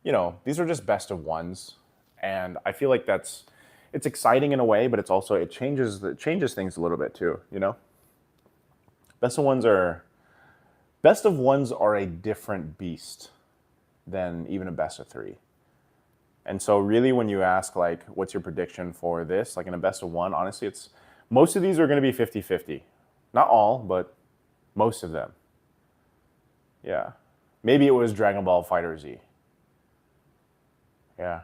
S1: you know, these are just best of ones. And I feel like it's exciting in a way, but it changes things a little bit too, you know? Best of ones are a different beast than even a best of three. And so really when you ask, like, what's your prediction for this? Like in a best of one, honestly, most of these are going to be 50-50. Not all, but most of them. Yeah. Maybe it was Dragon Ball FighterZ. Yeah.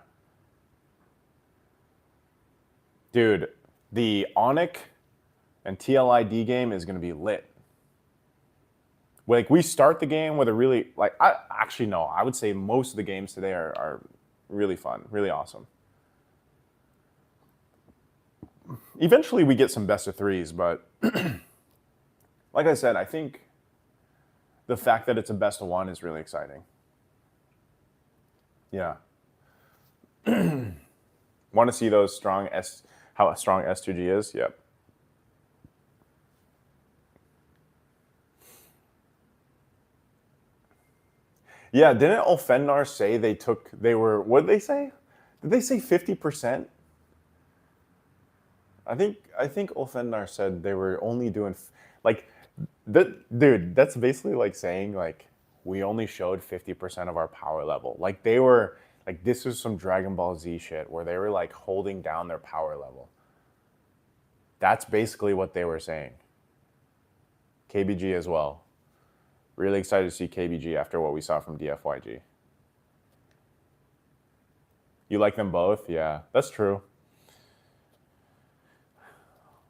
S1: Dude, the Onic and TLID game is going to be lit. Like, we start the game with a really, like, I would say most of the games today are really fun, really awesome. Eventually we get some best of threes, but like I said, I think the fact that it's a best of one is really exciting. Yeah. Want to see those how strong S2G is? Yep. Yeah, didn't Olfendar say what did they say? Did they say 50%? I think Olfendar said they were only doing, like, dude, that's basically like saying, like, we only showed 50% of our power level. Like, they were, like, this was some Dragon Ball Z shit where they were, like, holding down their power level. That's basically what they were saying. KBG as well. Really excited to see KBG after what we saw from DFYG. You like them both? Yeah, that's true.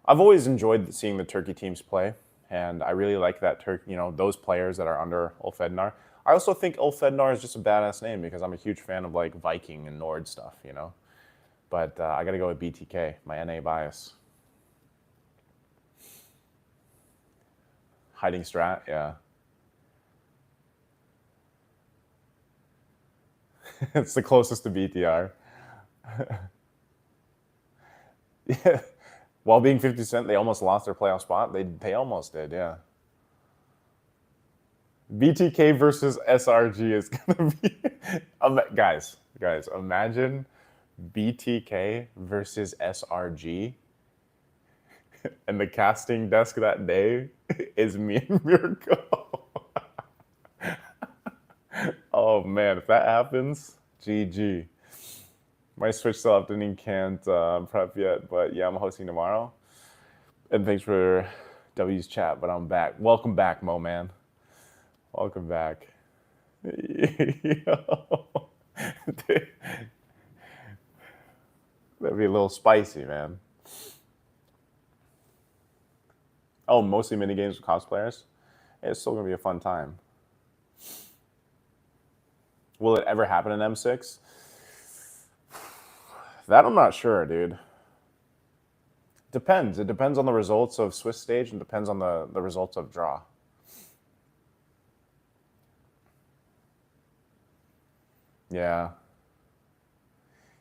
S1: I've always enjoyed seeing the Turkey teams play, and I really like that those players that are under Ulfednar. I also think Ulfednar is just a badass name because I'm a huge fan of, like, Viking and Nord stuff, you know. But I got to go with BTK, my NA bias. Hiding strat, yeah. It's the closest to BTR. Yeah. While being 50 Cent, they almost lost their playoff spot. They almost did, yeah. BTK versus SRG is gonna be guys. Imagine BTK versus SRG, and the casting desk that day is me and Mirko. Oh man, if that happens, GG. My Switch still afternoon can't prep yet, but yeah, I'm hosting tomorrow. And thanks for W's chat, but I'm back. Welcome back, Mo man. Welcome back. That'd be a little spicy, man. Oh, mostly minigames with cosplayers? It's still gonna be a fun time. Will it ever happen in M6? That I'm not sure, dude. Depends. It depends on the results of Swiss stage and depends on the results of draw. Yeah.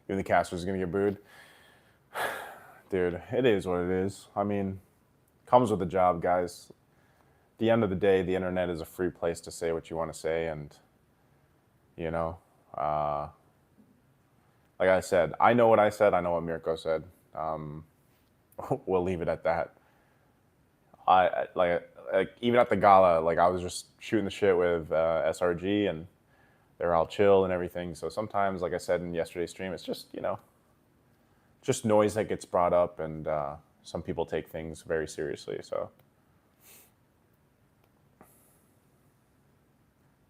S1: Even the caster's gonna get booed. Dude, it is what it is. I mean, comes with the job, guys. At the end of the day, the internet is a free place to say what you want to say, and you know, like I said, I know what I said. I know what Mirko said. We'll leave it at that. I like even at the gala, like I was just shooting the shit with SRG, and they're all chill and everything. So sometimes, like I said in yesterday's stream, it's just just noise that gets brought up, and some people take things very seriously. So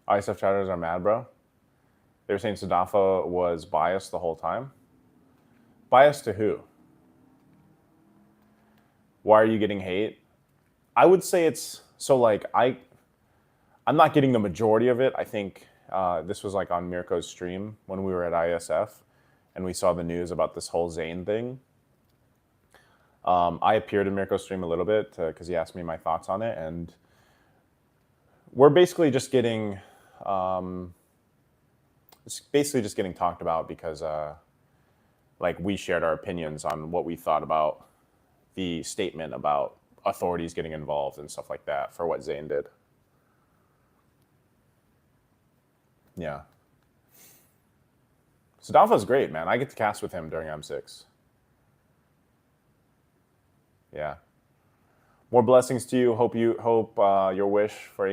S1: ISF chatters are mad, bro. They were saying Sadafa was biased the whole time. Biased to who? Why are you getting hate? I would say it's so like I'm not getting the majority of it. I think this was like on Mirko's stream when we were at ISF and we saw the news about this whole Zane thing. I appeared in Mirko's stream a little bit because he asked me my thoughts on it, and we're basically just getting talked about because like we shared our opinions on what we thought about the statement about authorities getting involved and stuff like that for what Zane did. Yeah. Sadafa's great, man. I get to cast with him during M6. Yeah. More blessings to you. Hope your wish for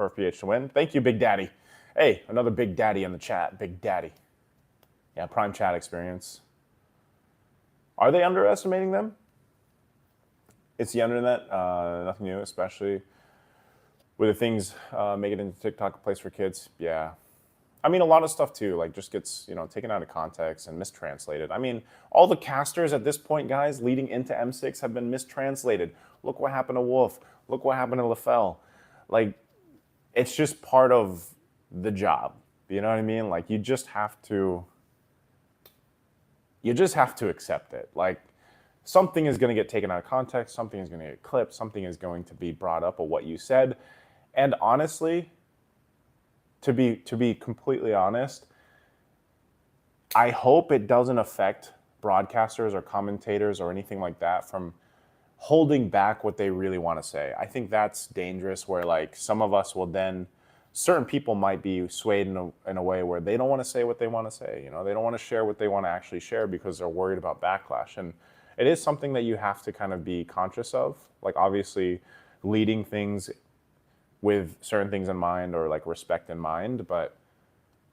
S1: PH to win. Thank you, Big Daddy. Hey, another Big Daddy in the chat. Big Daddy. Yeah, prime chat experience. Are they underestimating them? It's the internet. Nothing new, especially with the things make it into TikTok a place for kids. Yeah. I mean, a lot of stuff too, like just gets, taken out of context and mistranslated. I mean, all the casters at this point, guys, leading into M6 have been mistranslated. Look what happened to Wolf. Look what happened to LaFell. Like, it's just part of the job. You know what I mean? Like, you just have to accept it. Like, something is going to get taken out of context. Something is going to get clipped. Something is going to be brought up of what you said. And honestly, to be completely honest, I hope it doesn't affect broadcasters or commentators or anything like that from holding back what they really want to say. I think that's dangerous where like some of us will then, certain people might be swayed in a way where they don't want to say what they want to say. They don't want to share what they want to actually share because they're worried about backlash. And it is something that you have to kind of be conscious of. Like obviously leading things with certain things in mind or like respect in mind, but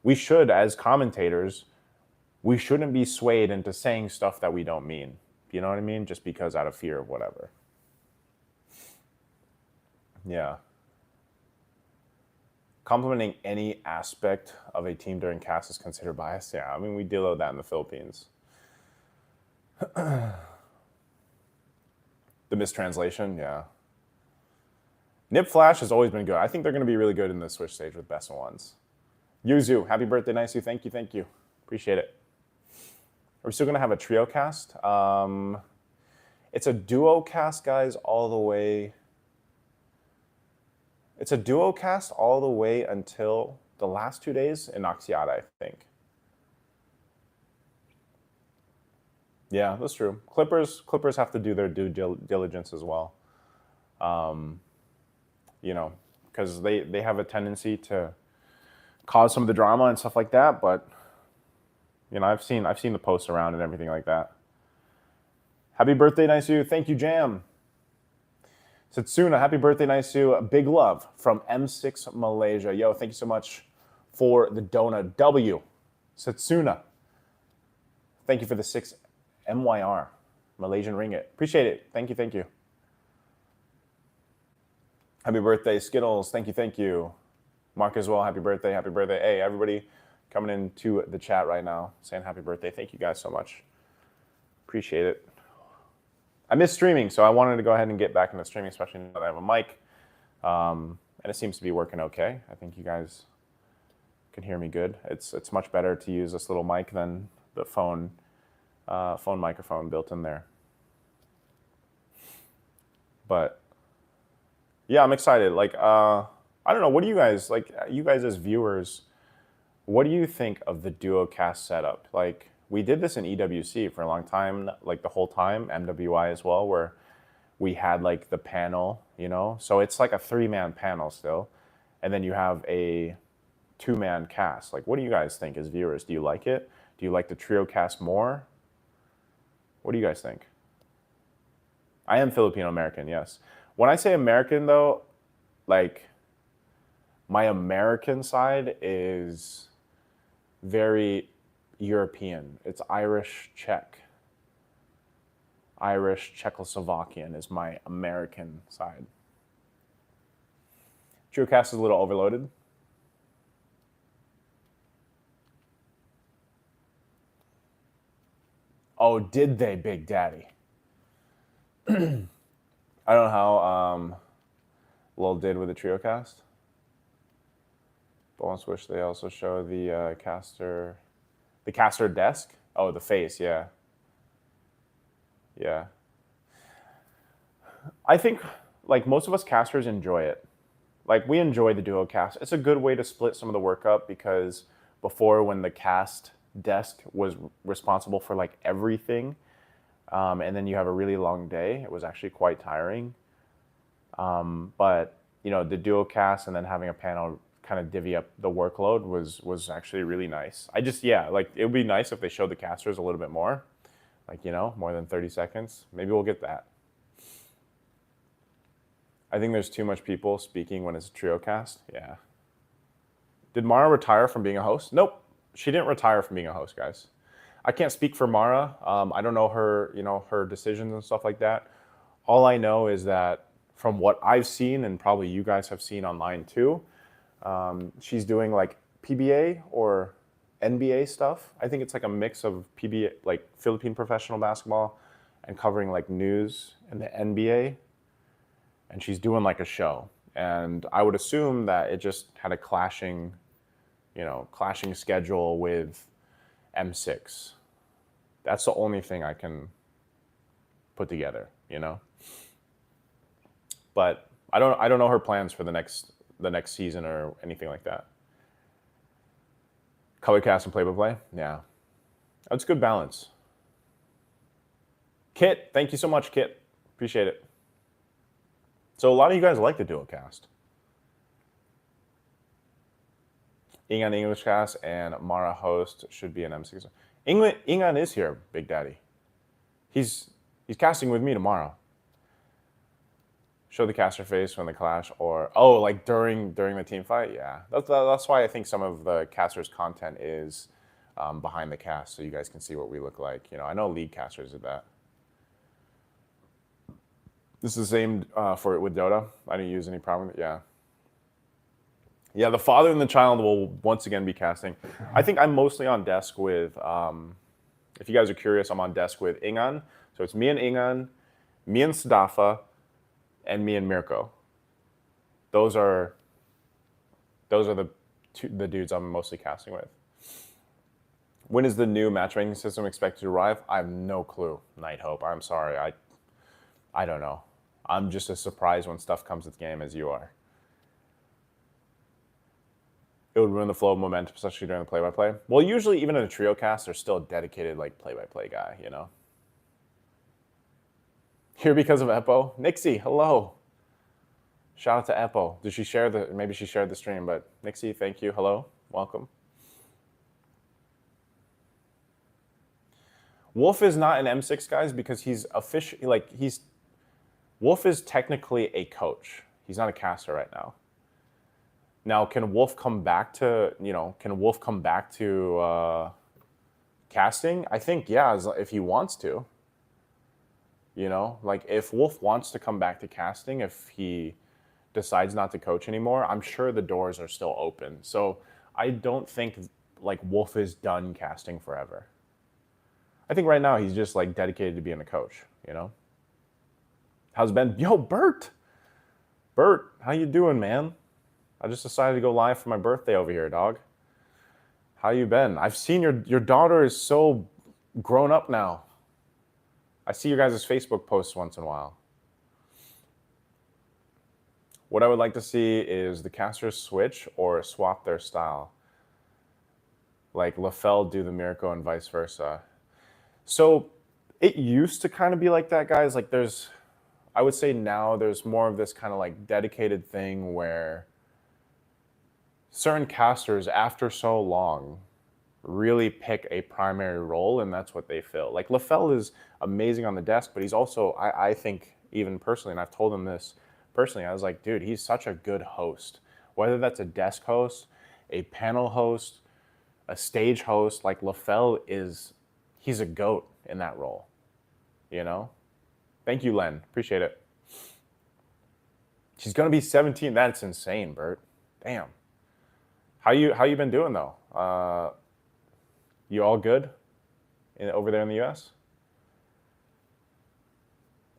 S1: we should, as commentators, we shouldn't be swayed into saying stuff that we don't mean. You know what I mean? Just because out of fear of whatever. Yeah. Complimenting any aspect of a team during cast is considered bias. Yeah, I mean, we deal with that in the Philippines. The mistranslation, yeah. Nip Flash has always been good. I think they're going to be really good in the Switch stage with best of ones. Yuzu, happy birthday, Naisou. Thank you. Appreciate it. Are we still going to have a trio cast? It's a duo cast, guys, all the way. It's a duo cast all the way until the last 2 days in Axiata, I think. Yeah, that's true. Clippers have to do their due diligence as well. because they have a tendency to cause some of the drama and stuff like that. But you know, I've seen the posts around and everything like that. Happy birthday, Naisou. Thank you, Jam. Satsuna, happy birthday, Naisou. Big love from M6 Malaysia. Yo, thank you so much for the donut. W. Satsuna, thank you for the 6 MYR, Malaysian ringgit. Appreciate it. Thank you, thank you. Happy birthday, Skittles. Thank you, thank you. Mark as well, happy birthday, happy birthday. Hey, everybody coming into the chat right now saying happy birthday. Thank you guys so much. Appreciate it. I miss streaming, so I wanted to go ahead and get back into streaming, especially now that I have a mic. And it seems to be working okay. I think you guys can hear me good. It's much better to use this little mic than the phone microphone built in there. But yeah, I'm excited. Like, I don't know. What do you guys, like, you guys as viewers, what do you think of the duocast setup? Like, we did this in EWC for a long time, like the whole time, MWI as well, where we had like the panel, you know? So it's like a 3-man panel still. And then you have a 2-man cast. Like, what do you guys think as viewers? Do you like it? Do you like the trio cast more? What do you guys think? I am Filipino American, yes. When I say American though, like my American side is very European. It's Irish, Czech. Irish, Czechoslovakian is my American side. TrioCast is a little overloaded. Oh, did they, Big Daddy? I don't know how Lil did with the TrioCast. But once wish they also show the caster desk. Oh, the face, yeah. Yeah. I think like most of us casters enjoy it. Like we enjoy the duo cast. It's a good way to split some of the work up because before when the cast desk was responsible for like everything, and then you have a really long day, it was actually quite tiring. But you know, the duo cast and then having a panel kind of divvy up the workload was actually really nice. Yeah, like it would be nice if they showed the casters a little bit more, like, you know, more than 30 seconds. Maybe we'll get that. I think there's too much people speaking when it's a trio cast. Yeah. Did Mara retire from being a host? Nope, she didn't retire from being a host, guys. I can't speak for Mara. I don't know her, you know, her decisions and stuff like that. All I know is that from what I've seen, and probably you guys have seen online too, she's doing like PBA or NBA stuff. I think it's like a mix of PBA, like Philippine professional basketball, and covering like news and the NBA. And she's doing like a show. And I would assume that it just had a clashing schedule with M6. That's the only thing I can put together, you know? But I don't know her plans for the next season or anything like that. Color cast and play-by-play? Yeah. That's good balance. Kit, thank you so much, Kit. Appreciate it. So a lot of you guys like the duo cast. Ingan English cast and Mara host should be an M6. Ingan is here, Big Daddy. He's casting with me tomorrow. Show the caster face when they clash, or like during the team fight. Yeah, that's why I think some of the casters' content is behind the cast, so you guys can see what we look like. You know, I know league casters did that. This is the same with Dota. I didn't use any problem. Yeah. Yeah, the father and the child will once again be casting. I think I'm mostly on desk with, if you guys are curious, I'm on desk with Ingan. So it's me and Ingan, me and Sadafa, and me and Mirko. Those are the dudes I'm mostly casting with. When is the new matchmaking system expected to arrive? I have no clue, Night Hope. I'm sorry. I don't know. I'm just as surprised when stuff comes to the game as you are. It would ruin the flow of momentum, especially during the play-by-play. Well, usually even in a trio cast, there's still a dedicated like play-by-play guy, you know? Here because of Eppo. Nixie, hello. Shout out to Epo. Did she share the? Maybe she shared the stream. But Nixie, thank you. Hello, welcome. Wolf is not an M6, guys, because he's official. Like Wolf is technically a coach. He's not a caster right now. Now, can Wolf come back to casting? I think yeah, if he wants to. Like if Wolf wants to come back to casting, if he decides not to coach anymore, I'm sure the doors are still open. So I don't think like Wolf is done casting forever. I think right now he's just like dedicated to being a coach, How's Ben? Yo, Bert, how you doing, man? I just decided to go live for my birthday over here, dog. How you been? I've seen your daughter is so grown up now. I see your guys' Facebook posts once in a while. What I would like to see is the casters switch or swap their style. Like LaFell do the Mirko and vice versa. So it used to kind of be like that, guys. Like I would say now there's more of this kind of like dedicated thing where certain casters, after so long, really pick a primary role, and that's what they fill. Like LaFell is amazing on the desk, but he's also, I think, even personally, and I've told him this personally, I was like, dude, he's such a good host. Whether that's a desk host, a panel host, a stage host, like LaFell he's a GOAT in that role, Thank you, Len. Appreciate it. She's going to be 17. That's insane, Bert. Damn. How you been doing, though? You all good over there in the US?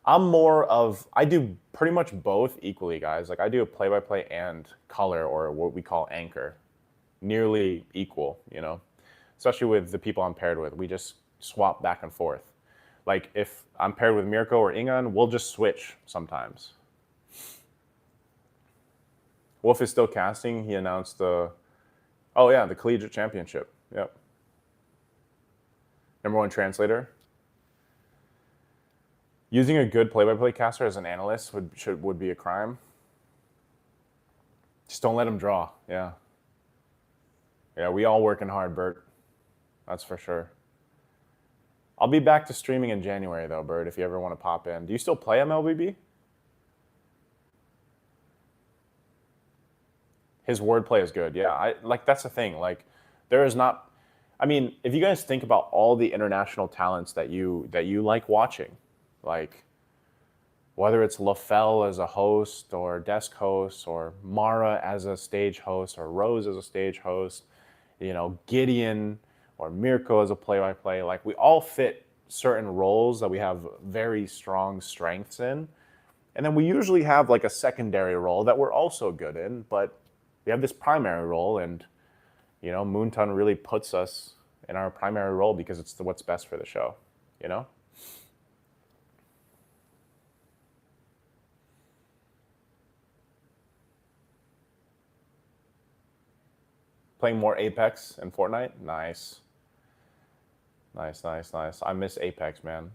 S1: I do pretty much both equally, guys. Like I do a play-by-play and color, or what we call anchor, nearly equal, Especially with the people I'm paired with. We just swap back and forth. Like if I'm paired with Mirko or Ingan, we'll just switch sometimes. Wolf is still casting. He announced the collegiate championship. Yep. #1 translator. Using a good play-by-play caster as an analyst would be a crime. Just don't let him draw. Yeah. Yeah, we all working hard, Bert. That's for sure. I'll be back to streaming in January, though, Bert, if you ever want to pop in. Do you still play MLBB? His wordplay is good. Yeah, that's the thing. Like, there is not. I mean, if you guys think about all the international talents that you like watching, like whether it's LaFell as a host or desk host, or Mara as a stage host, or Rose as a stage host, Gideon or Mirko as a play-by-play, like we all fit certain roles that we have very strong strengths in. And then we usually have like a secondary role that we're also good in, but we have this primary role, and Moonton really puts us in our primary role because it's what's best for the show, Playing more Apex and Fortnite? Nice. Nice. I miss Apex, man.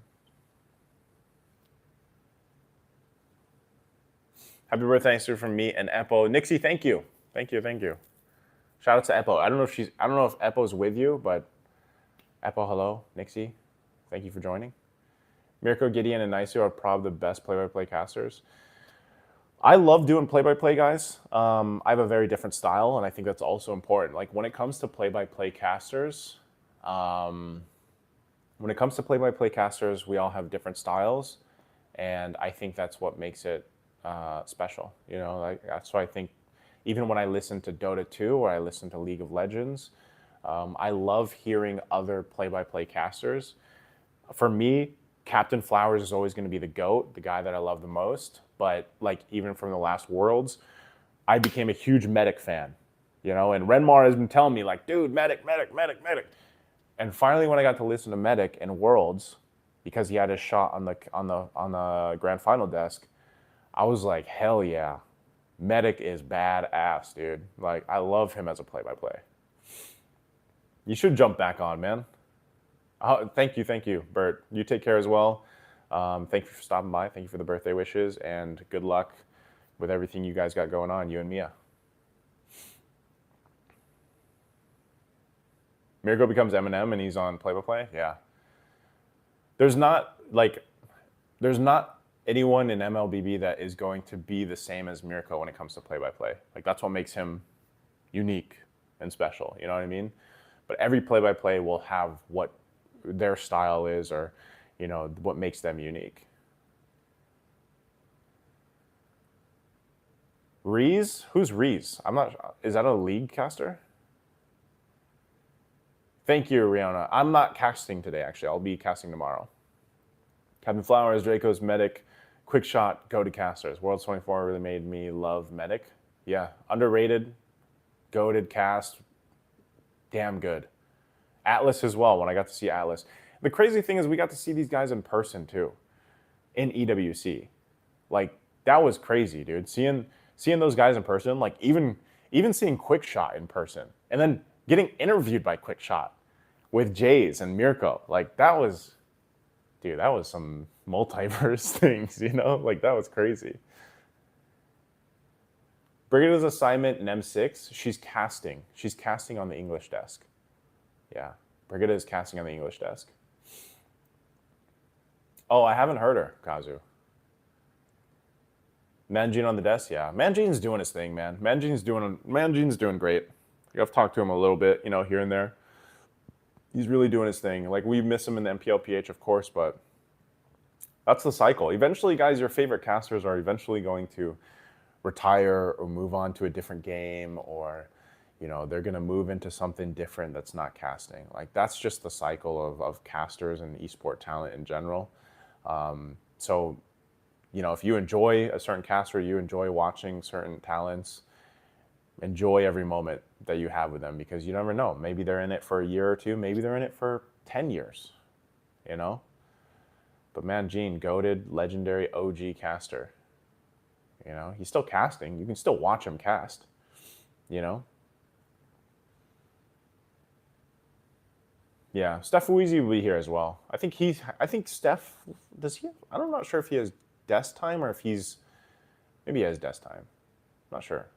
S1: Happy birthday from me and Epo. Nixie, thank you. Thank you. Shout out to Epo. I don't know if Epo's with you, but Epo, hello. Nixie, thank you for joining. Mirko, Gideon, and Naisou are probably the best play-by-play casters. I love doing play-by-play, guys. I have a very different style, and I think that's also important. Like when it comes to play-by-play casters, we all have different styles, and I think that's what makes it special. That's why I think even when I listen to Dota 2 or I listen to League of Legends, I love hearing other play-by-play casters. For me, Captain Flowers is always going to be the GOAT, the guy that I love the most. But like even from the last Worlds, I became a huge Medic fan, and Renmar has been telling me like, dude, Medic. And finally, when I got to listen to Medic in Worlds, because he had his shot on the grand final desk, I was like, hell yeah, Medic is badass, dude. Like I love him as a play-by-play. You should jump back on, man. Oh, thank you, Bert. You take care as well. Thank you for stopping by. Thank you for the birthday wishes, and good luck with everything you guys got going on, you and Mia. Mirko becomes Eminem and he's on play-by-play? Yeah. There's not anyone in MLBB that is going to be the same as Mirko when it comes to play-by-play. Like, that's what makes him unique and special, you know what I mean? But every play-by-play will have what their style is, or, you know, what makes them unique. Reese? Who's Reese? I'm not, is that a league caster? Thank you, Rihanna. I'm not casting today, actually. I'll be casting tomorrow. Captain Flowers, Draco's Medic, Quick Shot, go to casters. Worlds 24 really made me love Medic. Yeah, underrated, goated cast, damn good. Atlas as well, when I got to see Atlas. The crazy thing is we got to see these guys in person too, in EWC. Like, that was crazy, dude. Seeing those guys in person, like even seeing Quick Shot in person, and then getting interviewed by Quick Shot with Jays and Mirko. Like, that was, dude, that was some multiverse things, you know? Like, that was crazy. Brigida's assignment in M6, she's casting. She's casting on the English desk. Yeah, Brigida is casting on the English desk. Oh, I haven't heard her, Kazu. Manjin on the desk, yeah. Manjin's doing his thing, man. Manjin's doing great. I've talked to him a little bit, you know, here and there. He's really doing his thing. Like, we miss him in the MPL PH, of course, but that's the cycle. Eventually, guys, your favorite casters are eventually going to retire or move on to a different game, or, you know, they're going to move into something different that's not casting. Like, that's just the cycle of casters and esport talent in general. So, you know, if you enjoy a certain caster, you enjoy watching certain talents, enjoy every moment that you have with them, because you never know. Maybe they're in it for a year or two. Maybe they're in it for 10 years, you know? But man, Gene, goated, legendary OG caster. You know, he's still casting. You can still watch him cast, you know? Yeah, Steph Weezy will be here as well. I think Steph, I'm not sure if he has desk time or if maybe he has desk time. Not sure.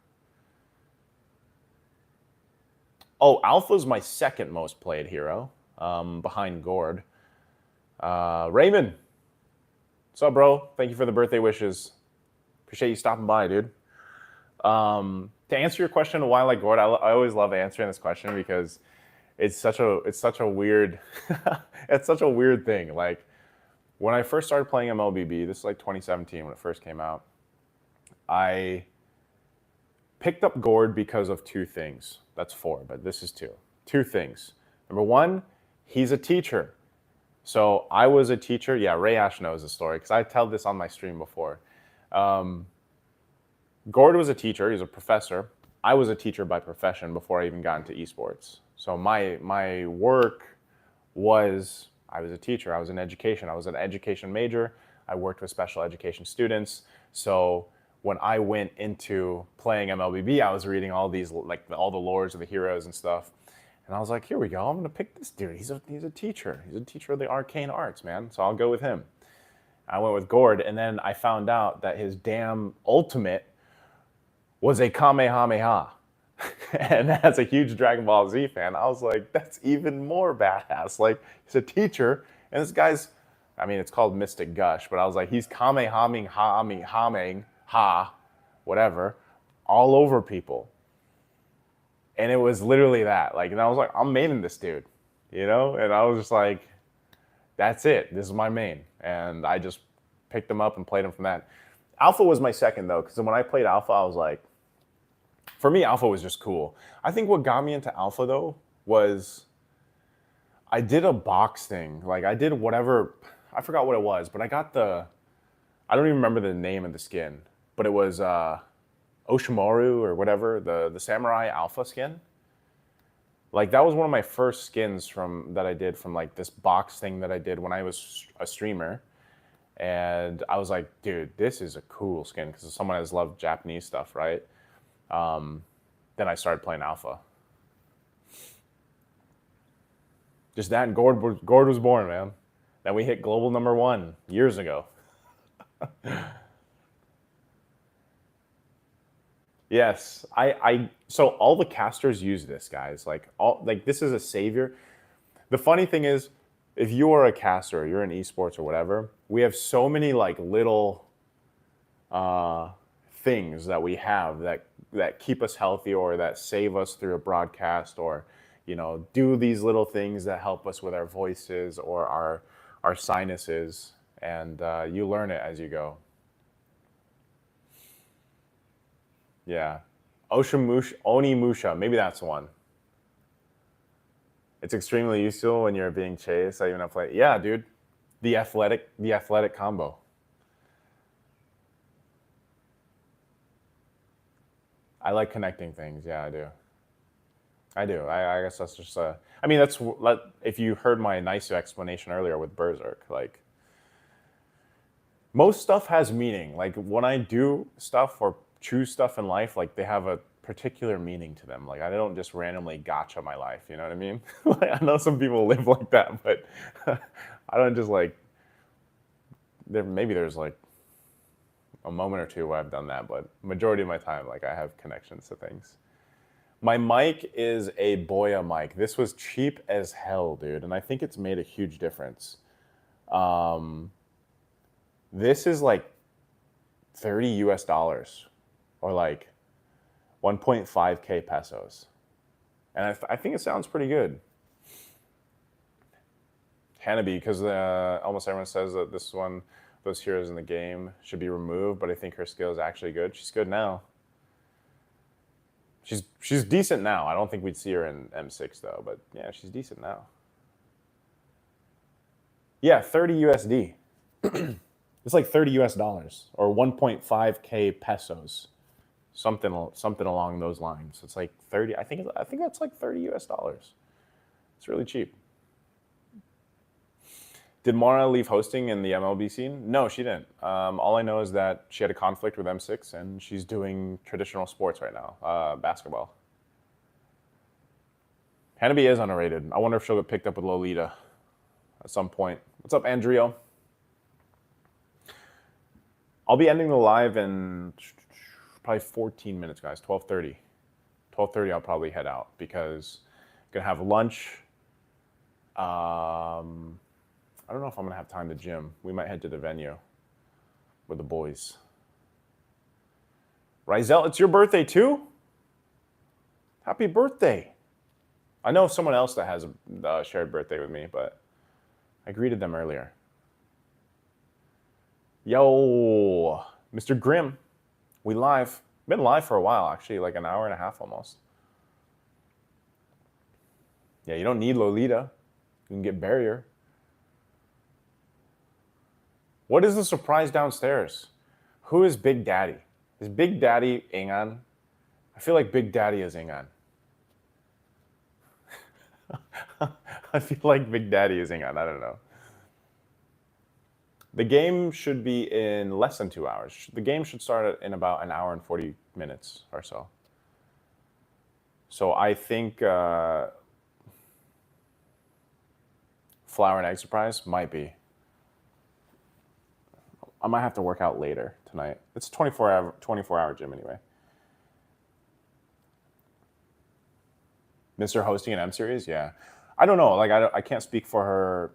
S1: Oh, Alpha's my second most played hero, behind Gord. Raymond, what's up, bro? Thank you for the birthday wishes. Appreciate you stopping by, dude. To answer your question, why I like Gord, I always love answering this question because it's such a weird, it's such a weird thing. Like, when I first started playing MLBB, this is like 2017 when it first came out, I picked up Gord because of two things. That's four, but this is two. Two things. Number one, he's a teacher. So I was a teacher. Yeah, Ray Ash knows the story because I tell this on my stream before. Gord was a teacher. He's a professor. I was a teacher by profession before I even got into esports. So my work was, I was a teacher. I was in education. I was an education major. I worked with special education students. So when I went into playing MLBB, I was reading all these, like all the lores of the heroes and stuff. And I was like, here we go. I'm going to pick this dude. He's a teacher. He's a teacher of the arcane arts, man. So I'll go with him. I went with Gord, and then I found out that his damn ultimate was a Kamehameha. And as a huge Dragon Ball Z fan, I was like, that's even more badass. Like, he's a teacher, and this guy's, I mean, it's called Mystic Gush, but I was like, he's Kamehameha, whatever, all over people. And it was literally that. Like, and I was like, I'm maining this dude, you know? And I was just like, that's it. This is my main. And I just picked him up and played him from that. Alpha was my second, though, because when I played Alpha, I was like, for me, Alpha was just cool. I think what got me into Alpha, though, was I did a box thing. Like, I did whatever, I forgot what it was, but I got I don't even remember the name of the skin, but it was Oshimaru or whatever, the Samurai Alpha skin. Like, that was one of my first skins that I did from, like, this box thing that I did when I was a streamer. And I was like, dude, this is a cool skin because someone has loved Japanese stuff, right? Then I started playing Alpha. Just that, and Gord was born, man. Then we hit global #1 years ago. Yes, so all the casters use this, guys. Like this is a savior. The funny thing is, if you are a caster, you're in esports or whatever, we have so many like little uh, things that we have that keep us healthy or that save us through a broadcast or do these little things that help us with our voices or our sinuses, and you learn it as you go. Yeah. Oshimusha, Onimusha, maybe that's the one. It's extremely useful when you're being chased. I even have play. Yeah, dude. The athletic combo. I like connecting things. Yeah, I do. I do. I guess that's just. I mean, if you heard my Naisou explanation earlier with Berserk, like most stuff has meaning. Like when I do stuff or choose stuff in life, like they have a particular meaning to them. Like I don't just randomly gotcha my life. You know what I mean? Like, I know some people live like that, but I don't just like. Maybe there's like a moment or two where I've done that, but majority of my time, like I have connections to things. My mic is a Boya mic. This was cheap as hell, dude, and I think it's made a huge difference. Um, this is like 30 US dollars or like 1.5K pesos. And I think it sounds pretty good. Hanabi, because almost everyone says that this one, those heroes in the game should be removed, but I think her skill is actually good. She's good now. She's decent now. I don't think we'd see her in M6 though, but yeah, she's decent now. Yeah, 30 USD. It's like 30 US dollars or 1.5K pesos. Something along those lines. It's like 30. I think that's like 30 US dollars. It's really cheap. Did Mara leave hosting in the MLB scene? No, she didn't. All I know is that she had a conflict with M6 and she's doing traditional sports right now, basketball. Hanabi is underrated. I wonder if she'll get picked up with Lolita at some point. What's up, Andrio? I'll be ending the live in probably 14 minutes, guys. 12:30. 12:30, I'll probably head out because I'm going to have lunch. I don't know if I'm going to have time to gym. We might head to the venue with the boys. Rizel, it's your birthday too? Happy birthday. I know someone else that has a shared birthday with me, but I greeted them earlier. Yo, Mr. Grimm, we live. Been live for a while, actually, like an hour and a half almost. Yeah, you don't need Lolita. You can get Barrier. What is the surprise downstairs? Who is Big Daddy? Is Big Daddy Ingan? I feel like Big Daddy is Ingan. I feel like Big Daddy is Ingan. I don't know. The game should be in less than 2 hours. The game should start in about an hour and 40 minutes or so. So I think Flower and Egg Surprise might be. I might have to work out later tonight. It's a 24-hour gym anyway. Mr. hosting an M series? Yeah. I don't know. Like I can't speak for her,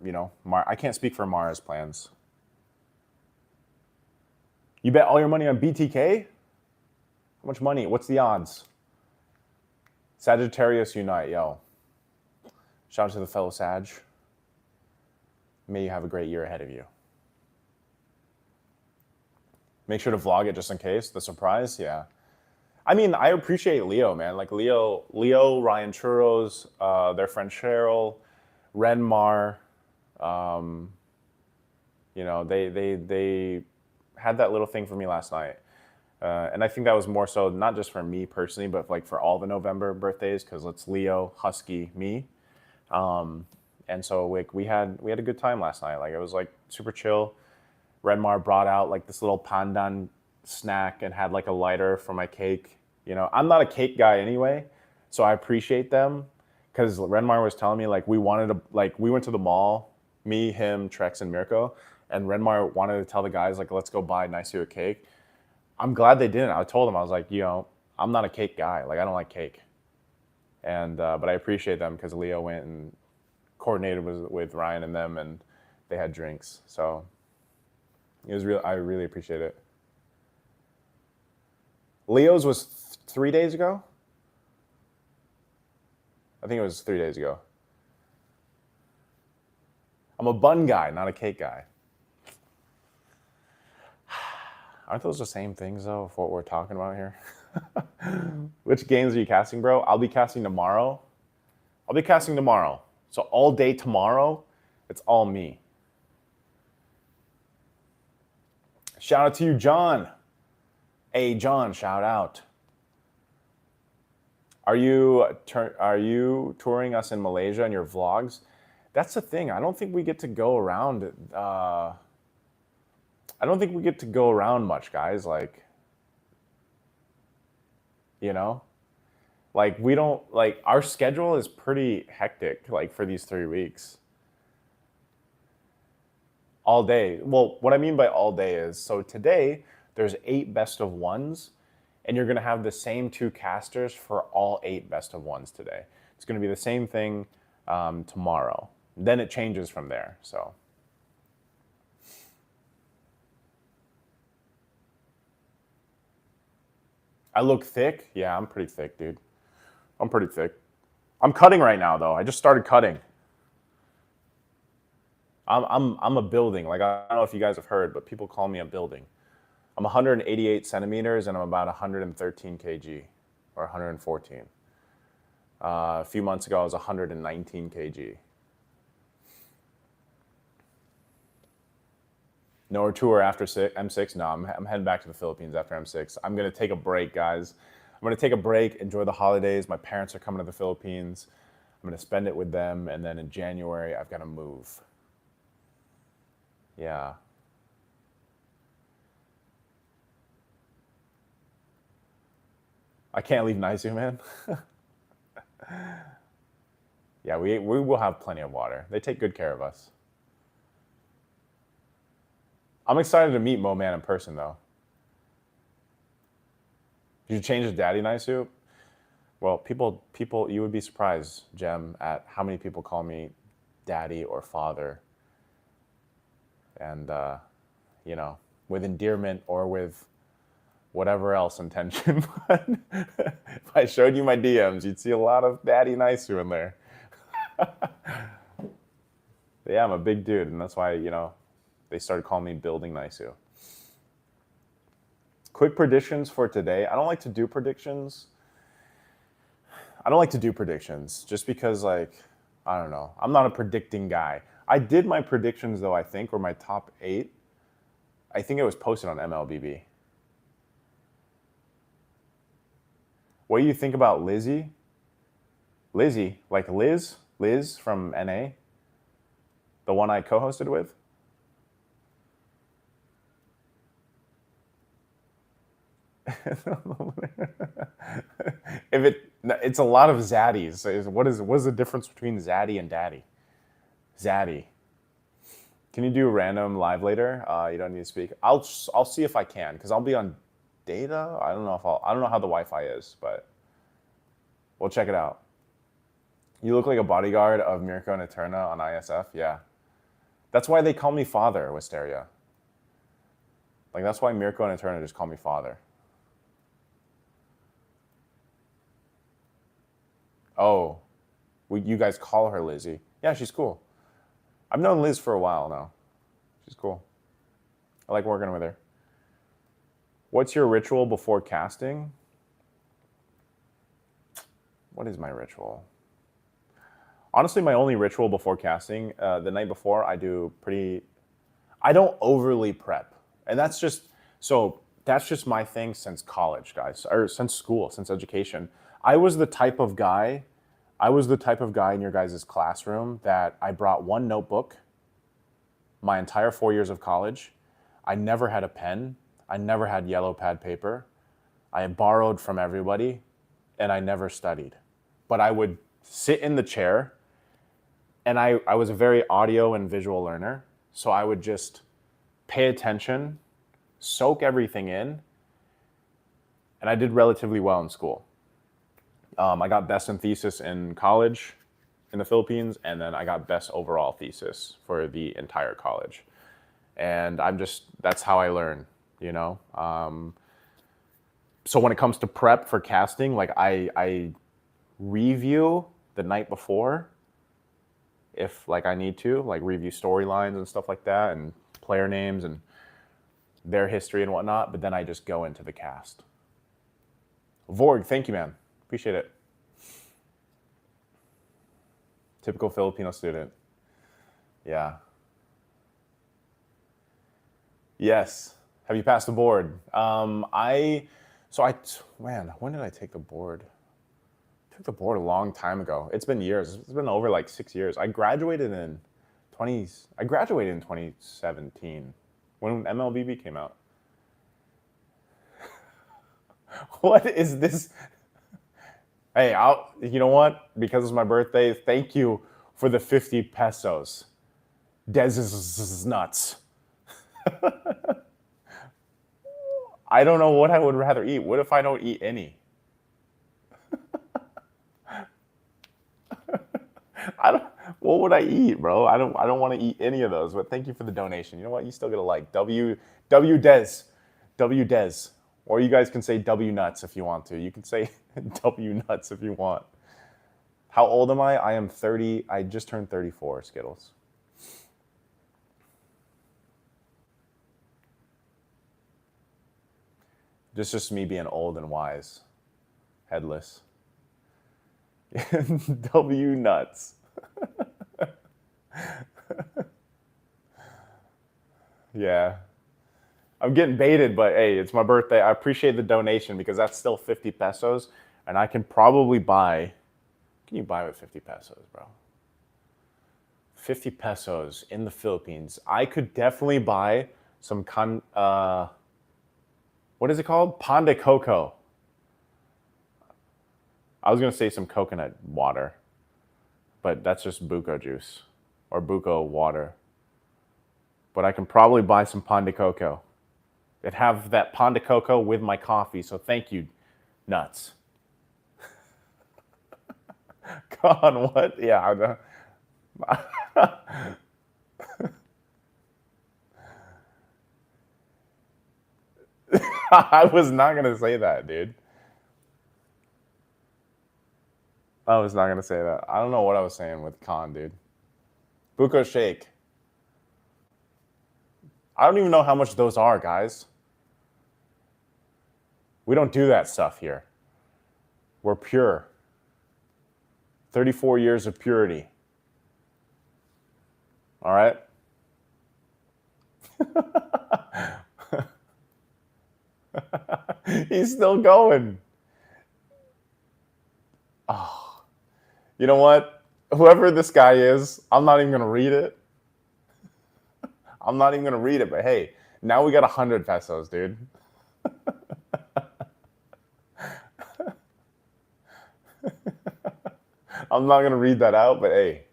S1: I can't speak for Mara's plans. You bet all your money on BTK? How much money? What's the odds? Sagittarius Unite, yo. Shout out to the fellow Sag. May you have a great year ahead of you. Make sure to vlog it just in case. The surprise, yeah. I mean, I appreciate Leo, man. Like Leo, Ryan Churros, their friend Cheryl, Renmar. They had that little thing for me last night. And I think that was more so not just for me personally, but like for all the November birthdays, because it's Leo, Husky, me. And so like we had a good time last night. Like it was like super chill. Renmar brought out like this little pandan snack and had like a lighter for my cake. I'm not a cake guy anyway, so I appreciate them because Renmar was telling me like we went to the mall, me, him, Trex, and Mirko, and Renmar wanted to tell the guys like let's go buy Naisou a cake. I'm glad they didn't. I told them I was like, I'm not a cake guy. Like, I don't like cake. And but I appreciate them because Leo went and coordinated with Ryan and them, and they had drinks. So it was real. I really appreciate it. Leo's was 3 days ago. I think it was 3 days ago. I'm a bun guy, not a cake guy. Aren't those the same things, though, of what we're talking about here? Which games are you casting, bro? I'll be casting tomorrow. So all day tomorrow, it's all me. Shout out to you, John. Hey, John, shout out. Are you touring us in Malaysia in your vlogs? That's the thing. I don't think we get to go around. I don't think we get to go around much, guys. Like, you know, like we don't like our schedule is pretty hectic. Like for these 3 weeks, all day. Well, what I mean by all day is so today there's 8 best of ones, and you're gonna have the same 2 casters for all 8 best of ones today. It's gonna be the same thing tomorrow. Then it changes from there. So. I look thick? Yeah, I'm pretty thick, dude. I'm pretty thick. I'm cutting right now, though. I just started cutting. I'm a building. Like, I don't know if you guys have heard, but people call me a building. I'm 188 centimeters, and I'm about 113 kg, or 114. A few months ago, I was 119 kg. No tour after M6? No, I'm heading back to the Philippines after M6. I'm going to take a break, guys. I'm going to take a break, enjoy the holidays. My parents are coming to the Philippines. I'm going to spend it with them, and then in January, I've got to move. Yeah. I can't leave Naisou, man. Yeah, we will have plenty of water. They take good care of us. I'm excited to meet Mo Man in person, though. Did you change his daddy, Naisou? Well, people, you would be surprised, Jem, at how many people call me daddy or father. And, you know, with endearment or with whatever else intention. But if I showed you my DMs, you'd see a lot of daddy Naisou in there. Yeah, I'm a big dude, and that's why, you know, they started calling me Building Naisou. Quick predictions for today. I don't like to do predictions. Just because, like, I don't know. I'm not a predicting guy. I did my predictions, though, I think, or my top 8. I think it was posted on MLBB. What do you think about Lizzie? Lizzie, like Liz? Liz from NA? The one I co-hosted with? It's a lot of zaddies. What is the difference between zaddy and daddy? Zaddy. Can you do a random live later? You don't need to speak. I'll see if I can, because I'll be on data. I don't know how the Wi-Fi is, but we'll check it out. You look like a bodyguard of Mirko and Eterna on ISF. Yeah, that's why they call me Father, Wisteria. Like, that's why Mirko and Eterna just call me Father. Oh, you guys call her Lizzie. Yeah, she's cool. I've known Liz for a while now. She's cool. I like working with her. What's your ritual before casting? What is my ritual? Honestly, my only ritual before casting, the night before, I don't overly prep. And that's just my thing since college, guys, or since school, since education. I was the type of guy in your guys' classroom that I brought one notebook my entire 4 years of college. I never had a pen. I never had yellow pad paper. I borrowed from everybody, and I never studied. But I would sit in the chair, and I was a very audio and visual learner, so I would just pay attention, soak everything in, and I did relatively well in school. I got best in thesis in college in the Philippines, and then I got best overall thesis for the entire college. And that's how I learn, you know? So when it comes to prep for casting, like I review the night before if like I need to, like review storylines and stuff like that and player names and their history and whatnot, but then I just go into the cast. Vorg, thank you, man. Appreciate it. Typical Filipino student. Yeah. Yes. Have you passed the board? Man, when did I take the board? I took the board a long time ago. It's been years. It's been over like 6 years. I graduated in 2017 when MLBB came out. What is this? Hey, you know what? Because it's my birthday, thank you for the 50 pesos. Des is nuts. I don't know what I would rather eat. What if I don't eat any? What would I eat, bro? I don't want to eat any of those, but thank you for the donation. You know what? You still get a like. W Des. W Des. Or you guys can say W nuts if you want to. You can say W nuts if you want. How old am I? I am 30. I just turned 34, Skittles. This is just me being old and wise. Headless. W nuts. Yeah. I'm getting baited, but hey, it's my birthday. I appreciate the donation because that's still 50 pesos. And I can probably buy. Can you buy with 50 pesos, bro? 50 pesos in the Philippines. I could definitely buy some what is it called? Pan de coco. I was going to say some coconut water, but that's just buko juice or buko water. But I can probably buy some pan de coco. I'd have that pan de coco with my coffee, so thank you, nuts. God, what? Yeah. I was not going to say that, dude. I was not going to say that. I don't know what I was saying with Khan, dude. Buko shake. I don't even know how much those are, guys. We don't do that stuff here. We're pure. 34 years of purity. All right? He's still going. Oh. You know what? Whoever this guy is, I'm not even going to read it. I'm not even going to read it, but hey, now we got 100 pesos, dude. I'm not going to read that out, but hey,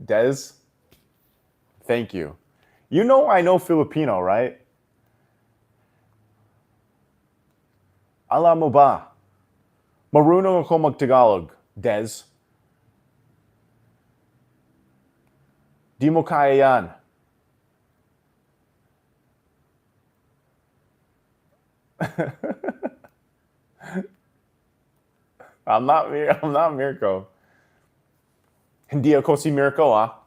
S1: Des, thank you. You know I know Filipino, right? Alam mo ba? Marunong ako mag-Tagalog, Des. Di mo kaya yan. I'm not Mirko. Hindi ako si Mirko, ah.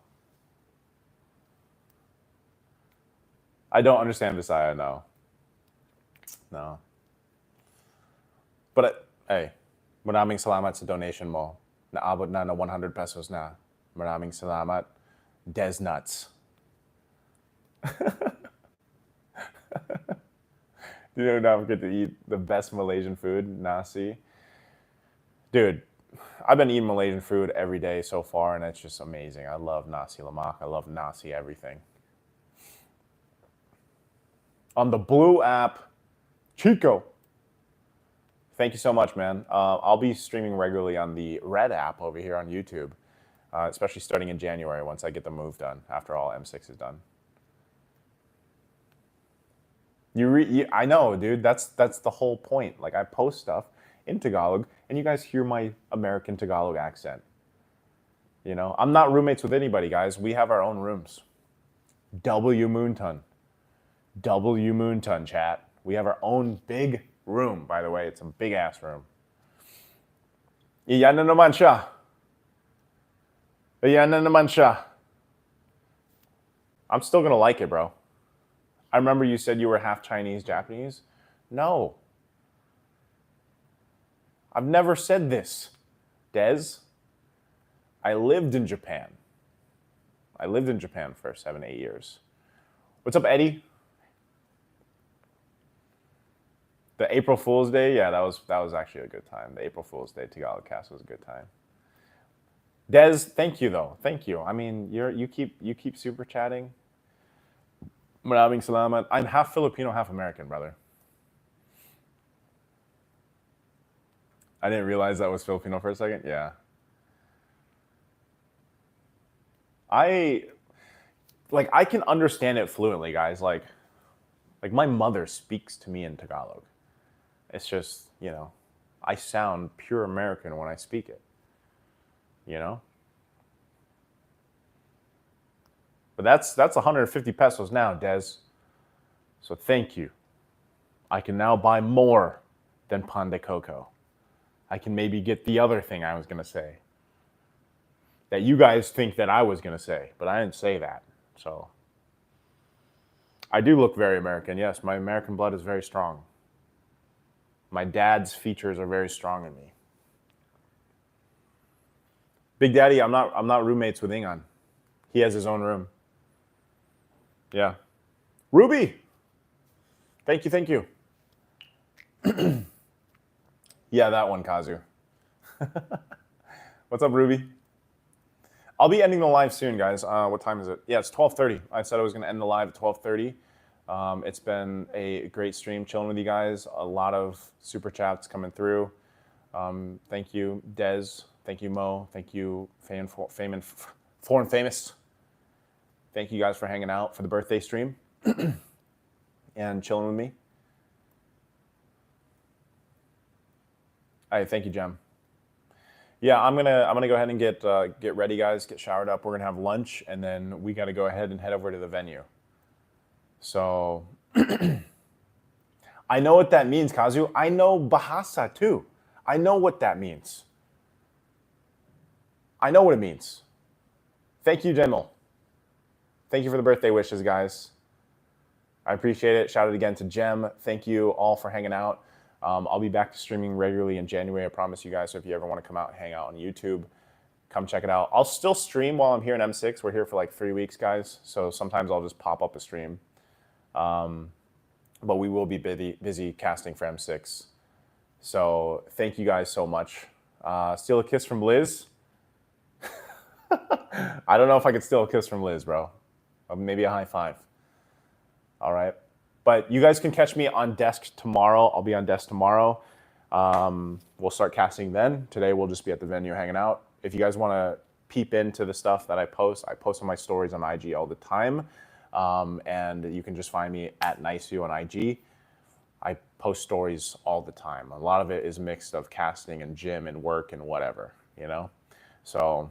S1: I don't understand Visaya, no. No. But, hey, maraming salamat sa donation mo. Naabot na 100 pesos na. Maraming salamat. Des nuts. You know, now I get to eat the best Malaysian food, nasi. Dude, I've been eating Malaysian food every day so far, and it's just amazing. I love nasi lemak. I love nasi everything. On the blue app, Chico. Thank you so much, man. I'll be streaming regularly on the red app over here on YouTube, especially starting in January once I get the move done, after all M6 is done. I know, dude. That's the whole point. Like I post stuff in Tagalog, and you guys hear my American Tagalog accent. You know, I'm not roommates with anybody, guys. We have our own rooms. W Moonton, chat. We have our own big room. By the way, it's a big ass room. Iyan na naman siya. Iyan na naman siya. I'm still gonna like it, bro. I remember you said you were half Chinese, Japanese. No. I've never said this, Dez. I lived in Japan. I lived in Japan for 7-8 years. What's up, Eddie? The April Fool's Day, yeah, that was actually a good time. The April Fool's Day Tagalog cast was a good time. Dez, thank you though. Thank you. I mean, you keep super chatting. Maraming salamat. I'm half Filipino, half American, brother. I didn't realize that was Filipino for a second. Yeah. I can understand it fluently, guys. Like my mother speaks to me in Tagalog. It's just, you know, I sound pure American when I speak it. You know? But that's 150 pesos now, Dez. So thank you. I can now buy more than pan de coco. I can maybe get the other thing I was going to say that you guys think that I was going to say, but I didn't say that. So I do look very American. Yes, my American blood is very strong. My dad's features are very strong in me. Big Daddy, I'm not roommates with Ingan. He has his own room. Yeah. Ruby. Thank you. Yeah, that one, Kazu. What's up, Ruby? I'll be ending the live soon, guys. What time is it? Yeah, it's 12:30. I said I was going to end the live at 12:30. It's been a great stream chilling with you guys. A lot of super chats coming through. Thank you, Dez. Thank you, Mo. Thank you, Foreign Famous. Thank you guys for hanging out for the birthday stream and chilling with me. All right, thank you, Jem. Yeah, I'm gonna go ahead and get ready, guys. Get showered up. We're gonna have lunch, and then we gotta go ahead and head over to the venue. So I know what that means, Kazu. I know Bahasa too. I know what that means. I know what it means. Thank you, General. Thank you for the birthday wishes, guys. I appreciate it. Shout out again to Jem. Thank you all for hanging out. I'll be back to streaming regularly in January, I promise you guys. So if you ever want to come out and hang out on YouTube, come check it out. I'll still stream while I'm here in M6. We're here for like 3 weeks, guys. So sometimes I'll just pop up a stream. But we will be busy casting for M6. So thank you guys so much. Steal a kiss from Liz. I don't know if I could steal a kiss from Liz, bro. Maybe a high five. All right. But you guys can catch me on desk tomorrow. I'll be on desk tomorrow. We'll start casting then. Today we'll just be at the venue hanging out. If you guys want to peep into the stuff that I post on my stories on IG all the time. And you can just find me at Naisou on IG. I post stories all the time. A lot of it is mixed of casting and gym and work and whatever, you know? So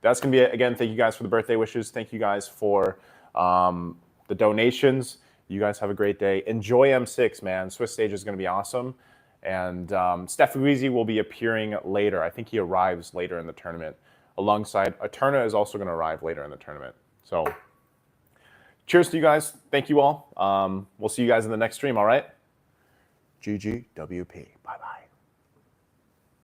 S1: that's going to be it. Again, thank you guys for the birthday wishes. Thank you guys for the donations. You guys have a great day. Enjoy M6, man. Swiss stage is going to be awesome. And Steph Guizzi will be appearing later. I think he arrives later in the tournament. Alongside, Eterna is also going to arrive later in the tournament. So cheers to you guys. Thank you all. We'll see you guys in the next stream, all right? GGWP. Bye-bye.